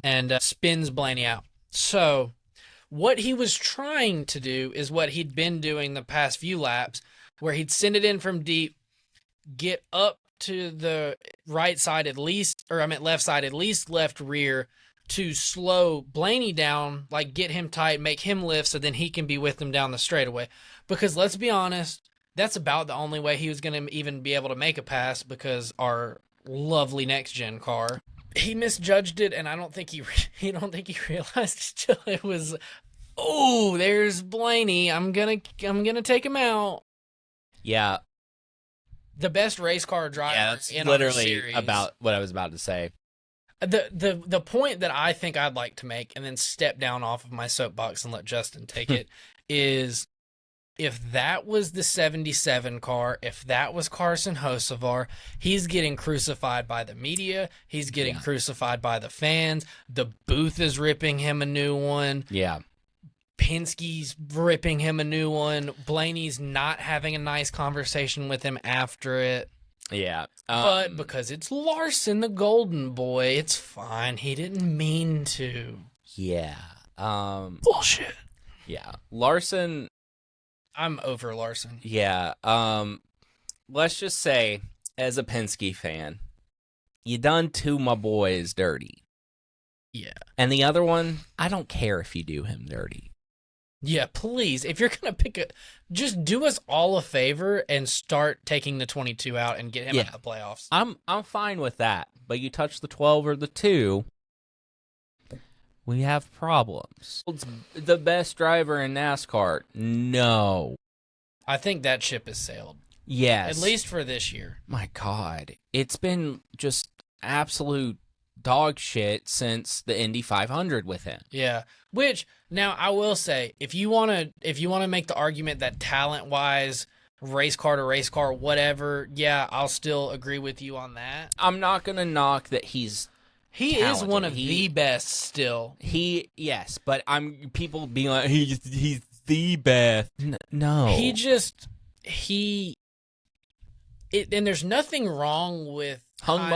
and spins Blaney out. So what he was trying to do is what he'd been doing the past few laps, where he'd send it in from deep, get up to the right side at least, or I meant left side at least, left rear, to slow Blaney down, like get him tight, make him lift so then he can be with them down the straightaway. Because let's be honest, that's about the only way he was going to even be able to make a pass, because our lovely next gen car, he misjudged it, and I don't think he realized until it was, oh, there's Blaney. I'm gonna take him out. Yeah. The best race car driver. Yeah, that's literally about what I was about to say. The point that I think I'd like to make, and then step down off of my soapbox and let Justin take it, is if that was the 77 car, if that was Carson Hocevar, he's getting crucified by the media. He's getting crucified by the fans. The booth is ripping him a new one. Yeah. Penske's ripping him a new one. Blaney's not having a nice conversation with him after it. Yeah. But because it's Larson, the golden boy, it's fine. He didn't mean to. Yeah. Bullshit. Yeah. Larson. I'm over Larson. Yeah. Let's just say, as a Penske fan, you done two my boys dirty. Yeah. And the other one, I don't care if you do him dirty. Yeah, please. If you're going to pick just do us all a favor and start taking the 22 out and get him out of the playoffs. I'm fine with that. But you touch the 12 or the 2, we have problems. The best driver in NASCAR? No. I think that ship has sailed. Yes. At least for this year. My God. It's been just absolute dog shit since the Indy 500 with him. Yeah. Which, now I will say, if you want to make the argument that talent-wise, race car to race car, whatever, yeah, I'll still agree with you on that. I'm not going to knock that he's He talented. Is one of the best still. Yes, but people being like, he's the best. No. And there's nothing wrong with hung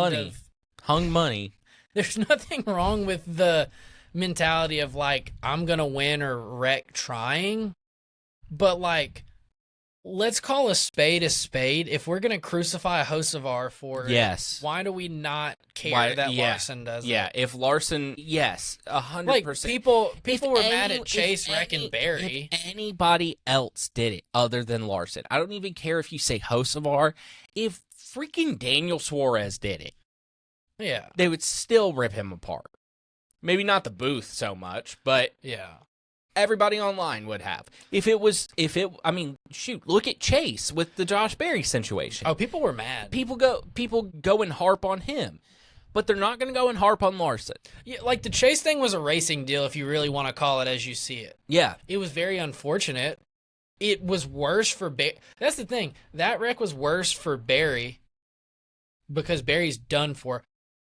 money. There's nothing wrong with the mentality of like, I'm going to win or wreck trying. But like, let's call a spade. If we're going to crucify a Hocevar for yes. it, why do we not care that Larson does it? Yeah, if Larson, yes, 100%. Like, people were mad at Chase wrecking Barry. If anybody else did it other than Larson, I don't even care if you say Hocevar. If freaking Daniel Suarez did it, yeah, they would still rip him apart. Maybe not the booth so much, but yeah. Everybody online would have. I mean, shoot, look at Chase with the Josh Berry situation. Oh, people were mad. People go and harp on him, but they're not going to go and harp on Larson. Yeah, like the Chase thing was a racing deal if you really want to call it as you see it. Yeah. It was very unfortunate. It was worse for Barry. That's the thing. That wreck was worse for Barry because Barry's done for.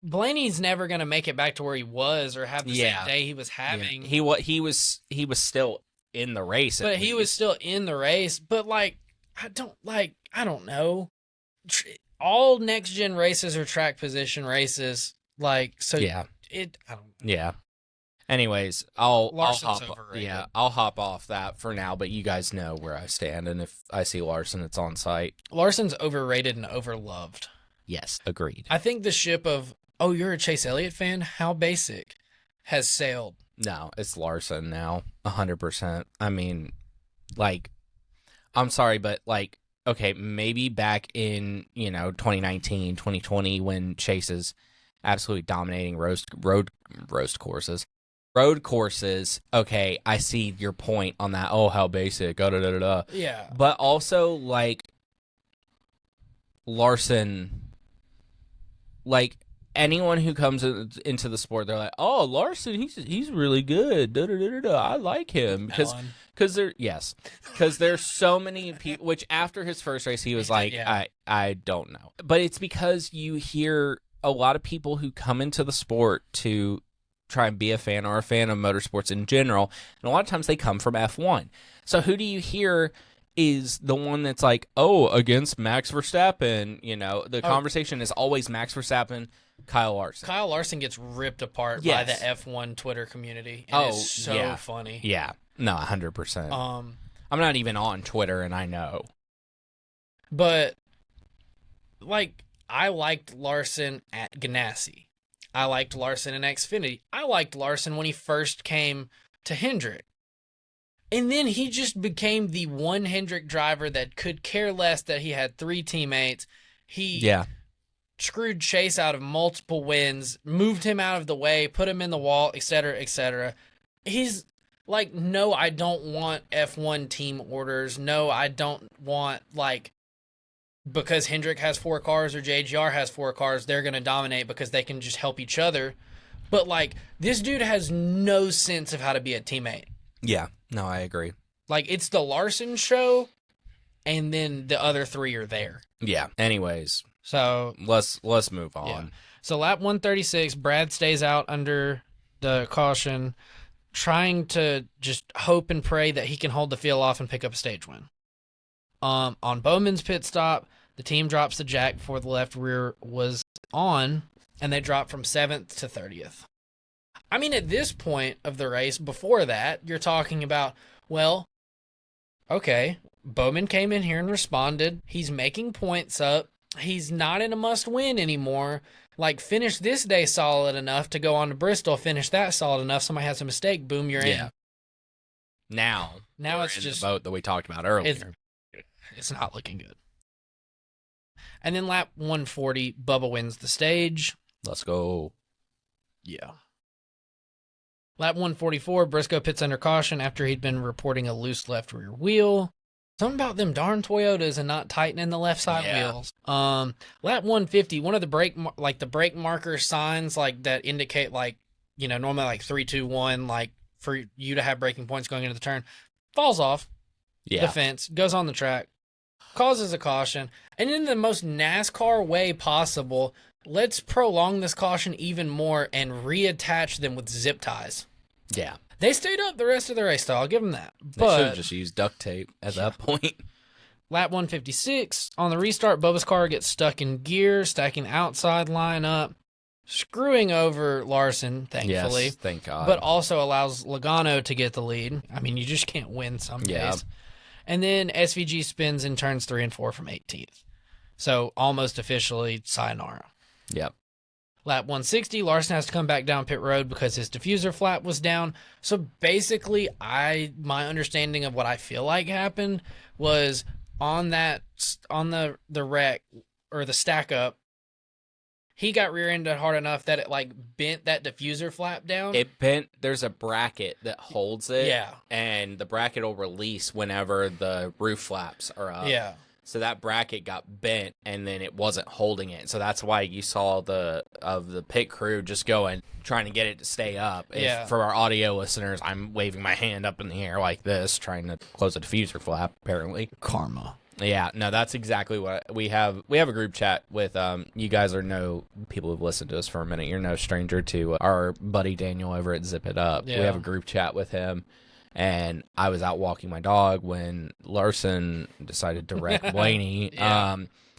Blaney's never going to make it back to where he was or have the same day he was having. Yeah. He was still in the race. But he was still in the race. But like, I don't know. All next gen races are track position races. Like, so yeah. I don't know. Yeah. Anyways, I'll hop. Overrated. Yeah, I'll hop off that for now. But you guys know where I stand, and if I see Larson, it's on site. Larson's overrated and overloved. Yes, agreed. I think the ship of you're a Chase Elliott fan? How basic has sailed. No, it's Larson now, 100%. I mean, like, I'm sorry, but like, okay, maybe back in 2019, 2020 when Chase is absolutely dominating road courses. Okay, I see your point on that. Oh, how basic. Yeah. But also, like, Larson, like, anyone who comes into the sport, they're like, oh, Larson, he's really good. I like him because there's so many people. Which after his first race, he was like, yeah. I don't know, but it's because you hear a lot of people who come into the sport to try and be a fan or a fan of motorsports in general, and a lot of times they come from F1. So who do you hear is the one that's like, oh, against Max Verstappen? The conversation is always Max Verstappen, Kyle Larson. Kyle Larson gets ripped apart by the F1 Twitter community. And it's so funny. Yeah. No, 100%. I'm not even on Twitter, and I know. But, like, I liked Larson at Ganassi. I liked Larson in Xfinity. I liked Larson when he first came to Hendrick. And then he just became the one Hendrick driver that could care less that he had 3 teammates. He screwed Chase out of multiple wins, moved him out of the way, put him in the wall, etc., etc. He's like, no, I don't want F1 team orders. No, I don't want, like, because Hendrick has 4 cars or JGR has 4 cars, they're going to dominate because they can just help each other. But, like, this dude has no sense of how to be a teammate. Yeah. No, I agree. Like, it's the Larson show, and then the other 3 are there. Yeah. Anyways. So let's move on. Yeah. So lap 136, Brad stays out under the caution, trying to just hope and pray that he can hold the field off and pick up a stage win. On Bowman's pit stop, the team drops the jack before the left rear was on, and they drop from 7th to 30th. I mean, at this point of the race, before that, you're talking about, well, okay, Bowman came in here and responded. He's making points up. He's not in a must-win anymore. Like, finish this day solid enough to go on to Bristol, finish that solid enough. Somebody has a mistake, boom, you're in. Now it's just the boat that we talked about earlier. It's not looking good. And then lap 140, Bubba wins the stage. Let's go. Yeah. Lap 144, Briscoe pits under caution after he'd been reporting a loose left rear wheel. Something about them darn Toyotas and not tightening the left side wheels. Lap 150, one of the brake marker signs like that indicate normally like 3, 2, 1, like for you to have braking points going into the turn, falls off the fence, goes on the track, causes a caution, and in the most NASCAR way possible, let's prolong this caution even more and reattach them with zip ties. Yeah. They stayed up the rest of the race, though. I'll give them that. They should have But just used duct tape at that point. lap 156, on the restart, Bubba's car gets stuck in gear, stacking the outside line up, screwing over Larson, thankfully. Yes, thank God. But also allows Logano to get the lead. I mean, you just can't win some days. And then SVG spins in turns 3 and 4 from 18th. So almost officially sayonara. Yep. Lap 160, Larson has to come back down pit road because his diffuser flap was down. So basically, my understanding of what I feel like happened was on the wreck or the stack up, he got rear-ended hard enough that it like bent that diffuser flap down. It bent. There's a bracket that holds it. Yeah. And the bracket will release whenever the roof flaps are up. Yeah. So that bracket got bent, and then it wasn't holding it. So that's why you saw the pit crew just going, trying to get it to stay up. For our audio listeners, I'm waving my hand up in the air like this, trying to close a diffuser flap, apparently. Karma. Yeah, no, that's exactly what we have. We have a group chat with you guys are people who've listened to us for a minute. You're no stranger to our buddy Daniel over at Zip It Up. Yeah. We have a group chat with him. And I was out walking my dog when Larson decided to wreck Blaney. Yeah.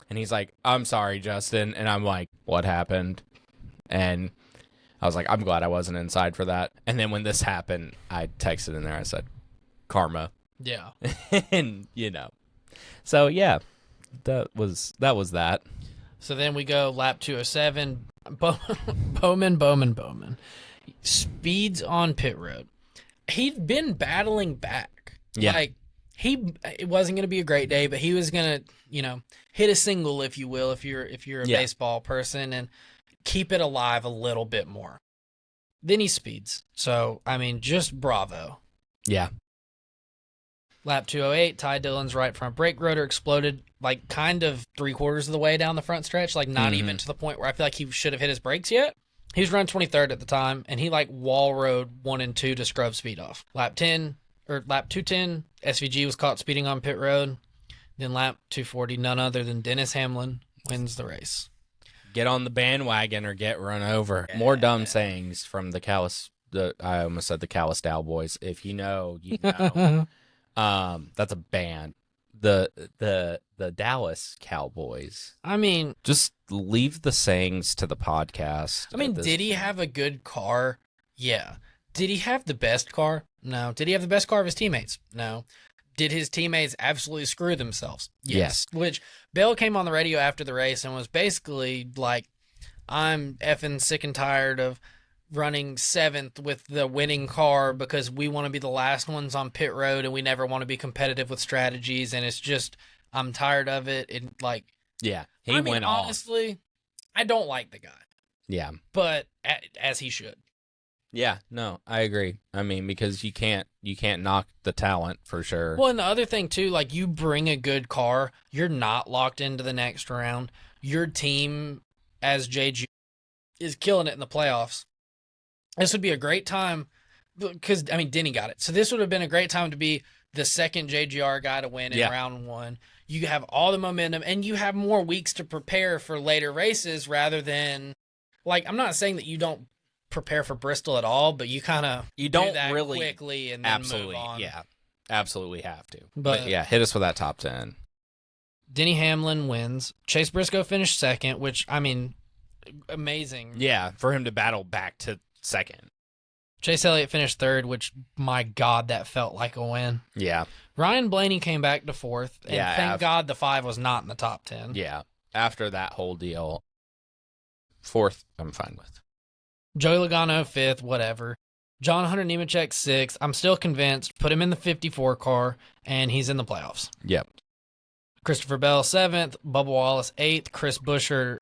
And he's like, "I'm sorry, Justin." And I'm like, "What happened?" And I was like, "I'm glad I wasn't inside for that." And then when this happened, I texted in there. I said, "Karma." Yeah. And so yeah, that was that. So then we go lap 207. Bowman speeds on pit road. He'd been battling back. Yeah. Like, it wasn't going to be a great day, but he was going to, hit a single, if you will, if you're a baseball person, and keep it alive a little bit more. Then he speeds. So, I mean, just bravo. Yeah. Lap 208, Ty Dillon's right front brake rotor exploded, like, kind of 3/4 of the way down the front stretch, like, not even to the point where I feel like he should have hit his brakes yet. He was running 23rd at the time, and he like wall rode 1 and 2 to scrub speed off. Lap 210, SVG was caught speeding on pit road. Then lap 240, none other than Dennis Hamlin wins the race. Get on the bandwagon or get run over. Yeah. More dumb sayings from I almost said the Callous Cowboys. If you know, you know. That's a band. The Dallas Cowboys. I mean, just leave the sayings to the podcast. I mean, did he have a good car? Yeah. Did he have the best car? No. Did he have the best car of his teammates? No. Did his teammates absolutely screw themselves? Yes. Which Bell came on the radio after the race and was basically like, "I'm effing sick and tired of running 7th with the winning car because we want to be the last ones on pit road and we never want to be competitive with strategies, and it's just, I'm tired of it." And like, yeah, he went off. Honestly, I don't like the guy. Yeah, but as he should. Yeah, no, I agree. I mean, because you can't knock the talent for sure. Well, and the other thing too, like, you bring a good car, you're not locked into the next round. Your team, as JG, is killing it in the playoffs. This would be a great time because, I mean, Denny got it. So this would have been a great time to be the second JGR guy to win in round 1. You have all the momentum, and you have more weeks to prepare for later races rather than, like, I'm not saying that you don't prepare for Bristol at all, but you kind of don't do that really quickly and then absolutely move on. Yeah, absolutely have to. But yeah, hit us with that top 10. Denny Hamlin wins. Chase Briscoe finished second, which, I mean, amazing. Yeah, for him to battle back to second. Chase Elliott finished third, which, my God, that felt like a win. Yeah. Ryan Blaney came back to fourth, and thank God the 5 was not in the top 10. Yeah, after that whole deal, fourth, I'm fine with. Joey Logano, fifth, whatever. John Hunter Nemechek, sixth. I'm still convinced. Put him in the 54 car, and he's in the playoffs. Yep. Christopher Bell, seventh. Bubba Wallace, eighth. Chris Buescher,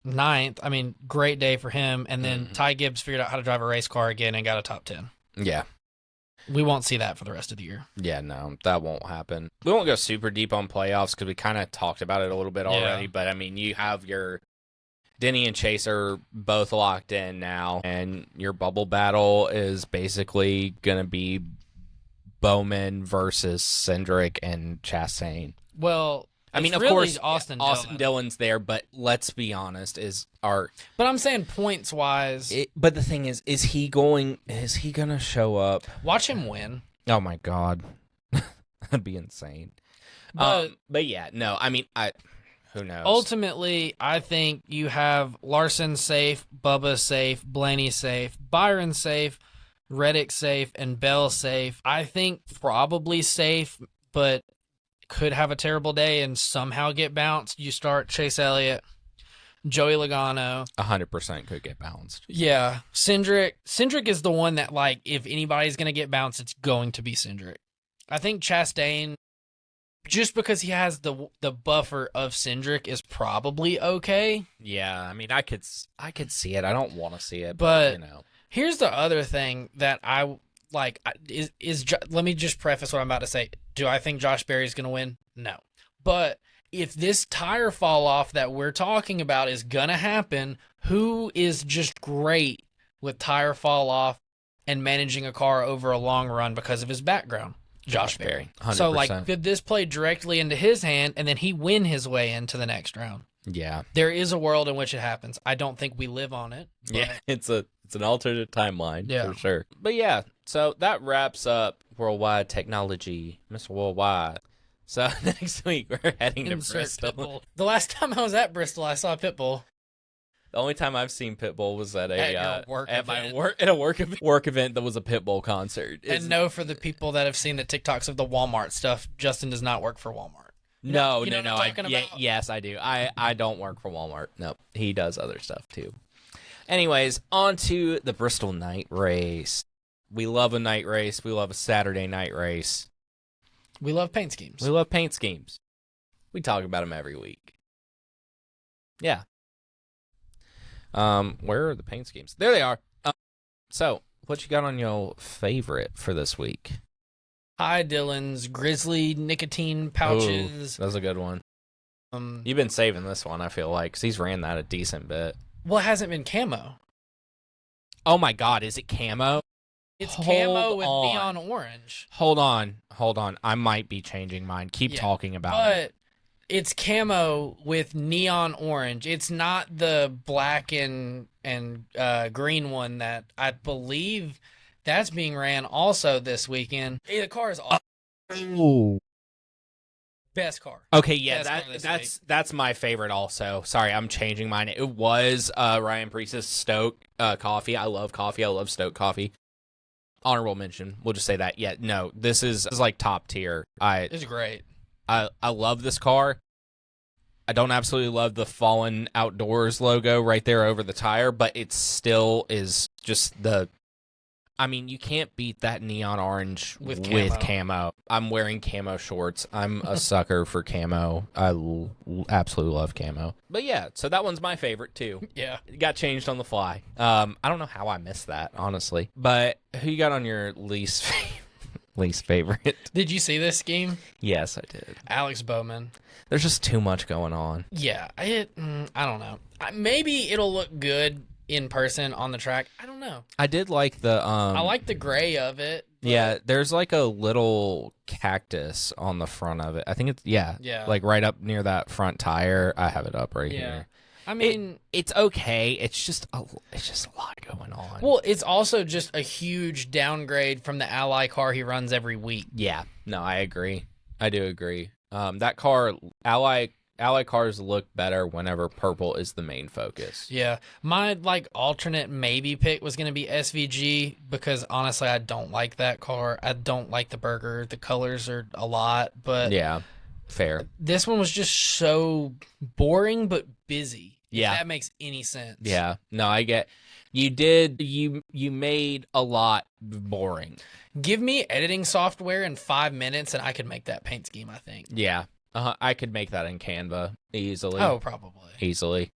ninth. I mean, great day for him. And then Ty Gibbs figured out how to drive a race car again and got a top 10. Yeah. We won't see that for the rest of the year. Yeah, no, that won't happen. We won't go super deep on playoffs because we kind of talked about it a little bit already. Yeah. But, I mean, you have your Denny and Chase are both locked in now, and your bubble battle is basically going to be Bowman versus Cindric and Chastain. Well, I mean, It's of really course, Austin Dillon's there, but let's be honest, But I'm saying points wise. But the thing is he going to show up? Watch him win. Oh my God. That'd be insane. But yeah, no, I mean, who knows? Ultimately, I think you have Larson safe, Bubba safe, Blaney safe, Byron safe, Reddick safe, and Bell safe. I think probably safe, but could have a terrible day and somehow get bounced. You start Chase Elliott, Joey Logano. 100% could get bounced. Yeah. Cindric is the one that, like, if anybody's going to get bounced, it's going to be Cindric. I think Chastain, just because he has the buffer of Cindric, is probably okay. Yeah, I mean, I could see it. I don't want to see it, but you know. Here's the other thing that I like let me just preface what I'm about to say. Do I think Josh Berry's going to win? No. But if this tire fall off that we're talking about is going to happen, who is just great with tire fall off and managing a car over a long run because of his background? Josh Berry. 100%. So, like, could this play directly into his hand and then he win his way into the next round? Yeah. There is a world in which it happens. I don't think we live on it. Yeah, it's an alternate timeline, yeah, for sure. But yeah, so that wraps up Worldwide Technology, Mr. Worldwide. So next week we're heading to Bristol. Pitbull. The last time I was at Bristol, I saw Pitbull. The only time I've seen Pitbull was at my work event that was a Pitbull concert. And no, for the people that have seen the TikToks of the Walmart stuff, Justin does not work for Walmart. No. Yes, I do. I don't work for Walmart. No, he does other stuff too. Anyways, on to the Bristol night race. We love a night race. We love a Saturday night race. We love paint schemes. We love paint schemes. We talk about them every week. Yeah. Where are the paint schemes? There they are. So, what you got on your favorite for this week? Hi, Dylan's Grizzly nicotine pouches. Ooh, that's a good one. You've been saving this one, I feel like, because he's ran that a decent bit. Well, it hasn't been camo. Oh my God, is it camo? It's camo with neon orange. Hold on. I might be changing mine. Keep talking about it. But it's camo with neon orange. It's not the black and green one that I believe that's being ran also this weekend. Hey, the car is awesome. Ooh. Best car. Okay, yeah, that's my favorite also. Sorry, I'm changing mine. It was Ryan Priest's Stoke coffee. I love coffee. I love Stoke coffee. Honorable mention. We'll just say that. Yeah, no, this is like top tier. It's great. I love this car. I don't absolutely love the Fallen Outdoors logo right there over the tire, but it still is just the... I mean, you can't beat that neon orange with camo. I'm wearing camo shorts. I'm a sucker for camo. I absolutely love camo. But yeah, so that one's my favorite too. Yeah. It got changed on the fly. I don't know how I missed that, honestly. But who you got on your least favorite? Did you see this scheme? Yes, I did. Alex Bowman. There's just too much going on. Yeah, I don't know. Maybe it'll look good in person on the track. I don't know. I did like the I like the gray of it. Yeah, there's like a little cactus on the front of it. I think it's yeah, like right up near that front tire. I have it up right here. I mean, it's okay. It's just a lot going on. Well, it's also just a huge downgrade from the Ally car he runs every week. Yeah. No, I agree. I do agree. That car, Ally cars look better whenever purple is the main focus. Yeah. My alternate maybe pick was going to be SVG because honestly I don't like that car. I don't like the burger. The colors are a lot, but yeah, fair. This one was just so boring but busy. Yeah. If that makes any sense. Yeah. No, I get you made a lot boring. Give me editing software in 5 minutes and I could make that paint scheme, I think. Yeah. I could make that in Canva easily. Oh, probably. Easily.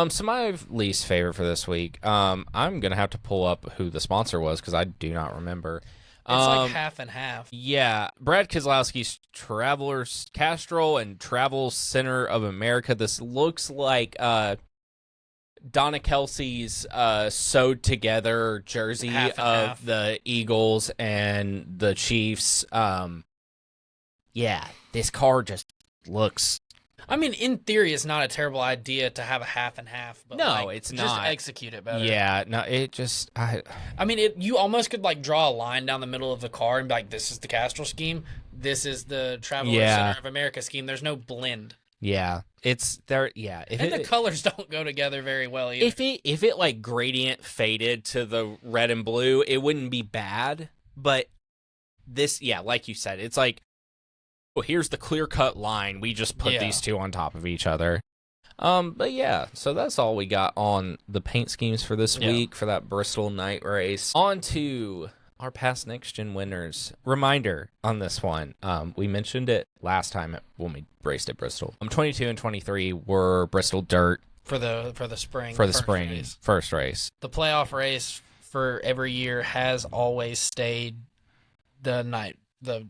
So my least favorite for this week, I'm going to have to pull up who the sponsor was because I do not remember. It's like half and half. Yeah. Brad Keselowski's Travelers Castrol and Travel Center of America. This looks like Donna Kelsey's sewed together jersey of the Eagles and the Chiefs. Yeah, this car just looks. I mean, in theory, it's not a terrible idea to have a half and half. But No, it's just not. Execute it better. Yeah, no, it just. I mean, you almost could like draw a line down the middle of the car and be like, "This is the Castrol scheme. This is the Traveler Center of America scheme." There's no blend. Yeah, it's there. Yeah, and the colors don't go together very well either. If it like gradient faded to the red and blue, it wouldn't be bad. But this, yeah, like you said, it's like, well, here's the clear cut line. We just put these two on top of each other. But yeah, so that's all we got on the paint schemes for this week for that Bristol night race. On to our past next gen winners. Reminder on this one. We mentioned it last time when we raced at Bristol. 22 and 23 were Bristol dirt for the spring. For the spring first race. The playoff race for every year has always stayed the night, the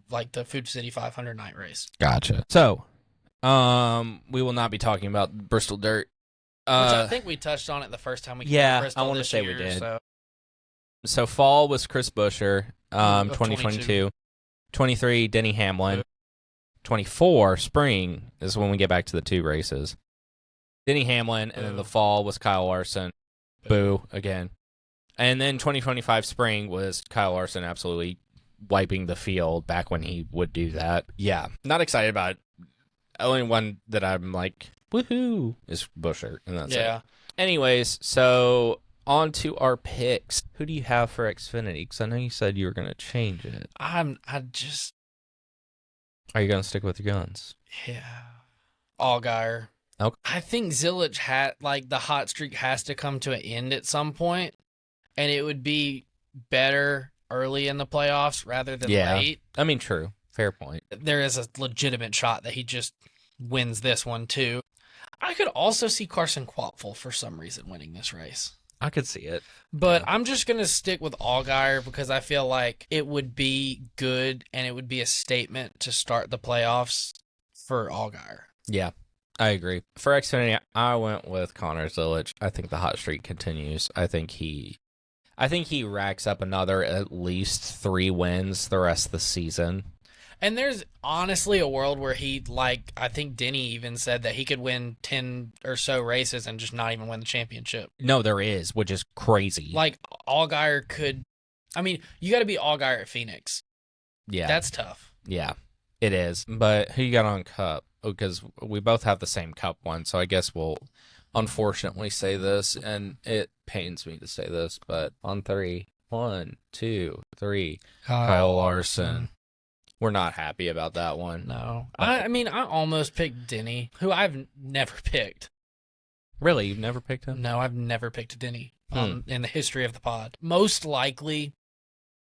Food City 500 night race. Gotcha. So, we will not be talking about Bristol dirt. Which I think we touched on it the first time we came to Bristol. I want to say year, we did. So fall was Chris Buescher, 2022. 23, Denny Hamlin. 24, spring is when we get back to the two races. Denny Hamlin, and then the fall was Kyle Larson. Boo, again. And then 2025 spring was Kyle Larson absolutely wiping the field back when he would do that. Yeah, not excited about it. The only one that I'm like, woohoo, is Buescher, and that's it. Anyways, so on to our picks. Who do you have for Xfinity? Because I know you said you were going to change it. Are you going to stick with your guns? Yeah. Allgaier. Okay. I think Zilich had, the hot streak has to come to an end at some point, and it would be better early in the playoffs rather than late. I mean, true. Fair point. There is a legitimate shot that he just wins this one, too. I could also see Carson Quapfel for some reason winning this race. I could see it. But I'm just going to stick with Allgaier because I feel like it would be good and it would be a statement to start the playoffs for Allgaier. Yeah, I agree. For Xfinity, I went with Connor Zilich. I think the hot streak continues. I think he racks up another at least 3 wins the rest of the season. And there's honestly a world where I think Denny even said that he could win 10 or so races and just not even win the championship. No, there is, which is crazy. Allgaier could, you got to beat Allgaier at Phoenix. Yeah. That's tough. Yeah, it is. But who you got on Cup? Because we both have the same Cup one, so I guess we'll unfortunately say this, and it pains me to say this, but on 3, 1, 2, 3, Kyle Larson. We're not happy about that one. No. I almost picked Denny, who I've never picked. Really? You've never picked him? No, I've never picked Denny in the history of the pod. Most likely,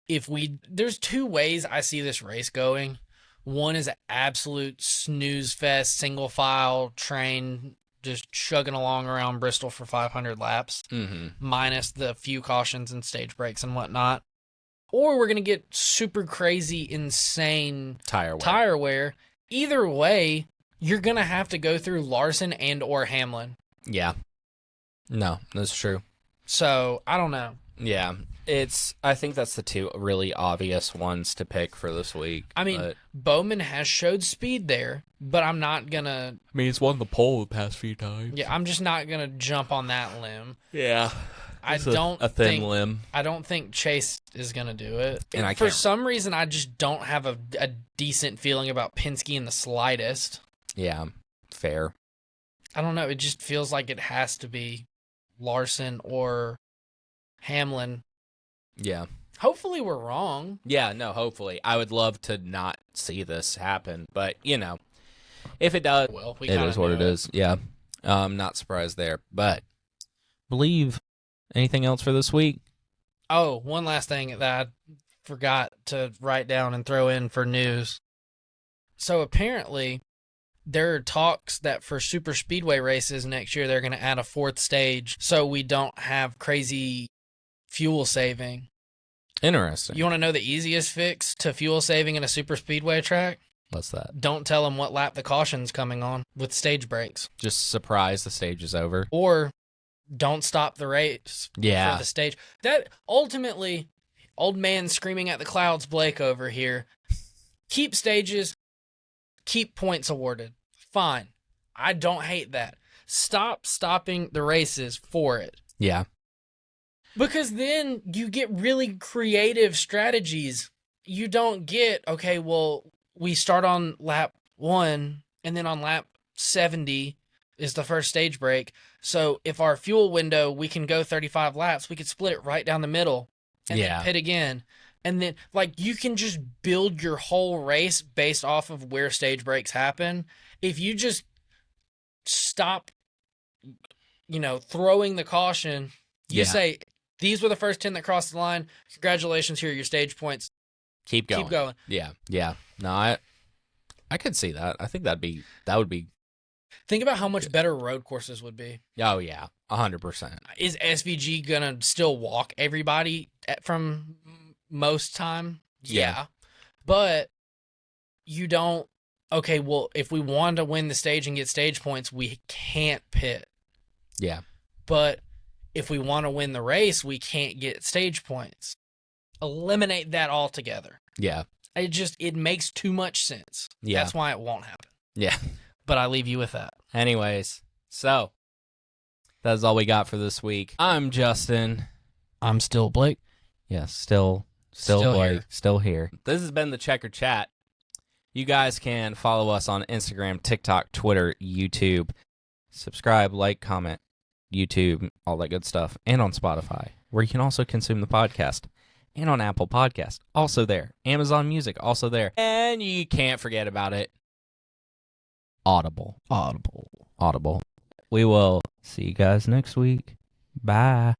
there's 2 ways I see this race going. One is an absolute snooze fest, single file train, just chugging along around Bristol for 500 laps, minus the few cautions and stage breaks and whatnot. Or we're going to get super crazy, insane tire wear. Either way, you're going to have to go through Larson and or Hamlin. Yeah. No, that's true. So, I don't know. Yeah. I think that's the 2 really obvious ones to pick for this week. Bowman has showed speed there, but I'm not going to... he's won the pole the past few times. Yeah, I'm just not going to jump on that limb. Yeah. I don't think limb. I don't think Chase is going to do it. And for some reason, I just don't have a decent feeling about Penske in the slightest. Yeah, fair. I don't know. It just feels like it has to be Larson or Hamlin. Yeah. Hopefully we're wrong. Yeah, no, hopefully. I would love to not see this happen, but, if it does, it is what it is. Yeah. I'm not surprised there, but believe... Anything else for this week? Oh, one last thing that I forgot to write down and throw in for news. So apparently, there are talks that for super speedway races next year, they're going to add a 4th stage so we don't have crazy fuel saving. Interesting. You want to know the easiest fix to fuel saving in a super speedway track? What's that? Don't tell them what lap the caution's coming on with stage breaks. Just surprise the stage is over. Or... don't stop the race for the stage. That ultimately, old man screaming at the clouds, Blake over here. Keep stages, keep points awarded. Fine. I don't hate that. Stop stopping the races for it. Yeah. Because then you get really creative strategies. You don't get, okay, well, we start on lap 1, and then on lap 70 is the first stage break. So if our fuel window, we can go 35 laps, we could split it right down the middle and then pit again. And then, like, you can just build your whole race based off of where stage breaks happen. If you just stop, throwing the caution, you say, these were the first 10 that crossed the line. Congratulations, here are your stage points. Keep going. Keep going. Yeah. No, I could see that. I think that would be. Think about how much better road courses would be. Oh yeah, 100%. Is SVG gonna still walk everybody from most time? Yeah. But you don't. Okay, well, if we want to win the stage and get stage points, we can't pit. Yeah. But if we want to win the race, we can't get stage points. Eliminate that altogether. Yeah. It makes too much sense. Yeah. That's why it won't happen. Yeah. But I leave you with that. Anyways, so that's all we got for this week. I'm Justin. I'm still Blake. Yes, still Blake. Here. Still here. This has been the Checkered Chat. You guys can follow us on Instagram, TikTok, Twitter, YouTube. Subscribe, like, comment, YouTube, all that good stuff. And on Spotify, where you can also consume the podcast. And on Apple Podcast, also there. Amazon Music, also there. And you can't forget about it. Audible. We will see you guys next week. Bye.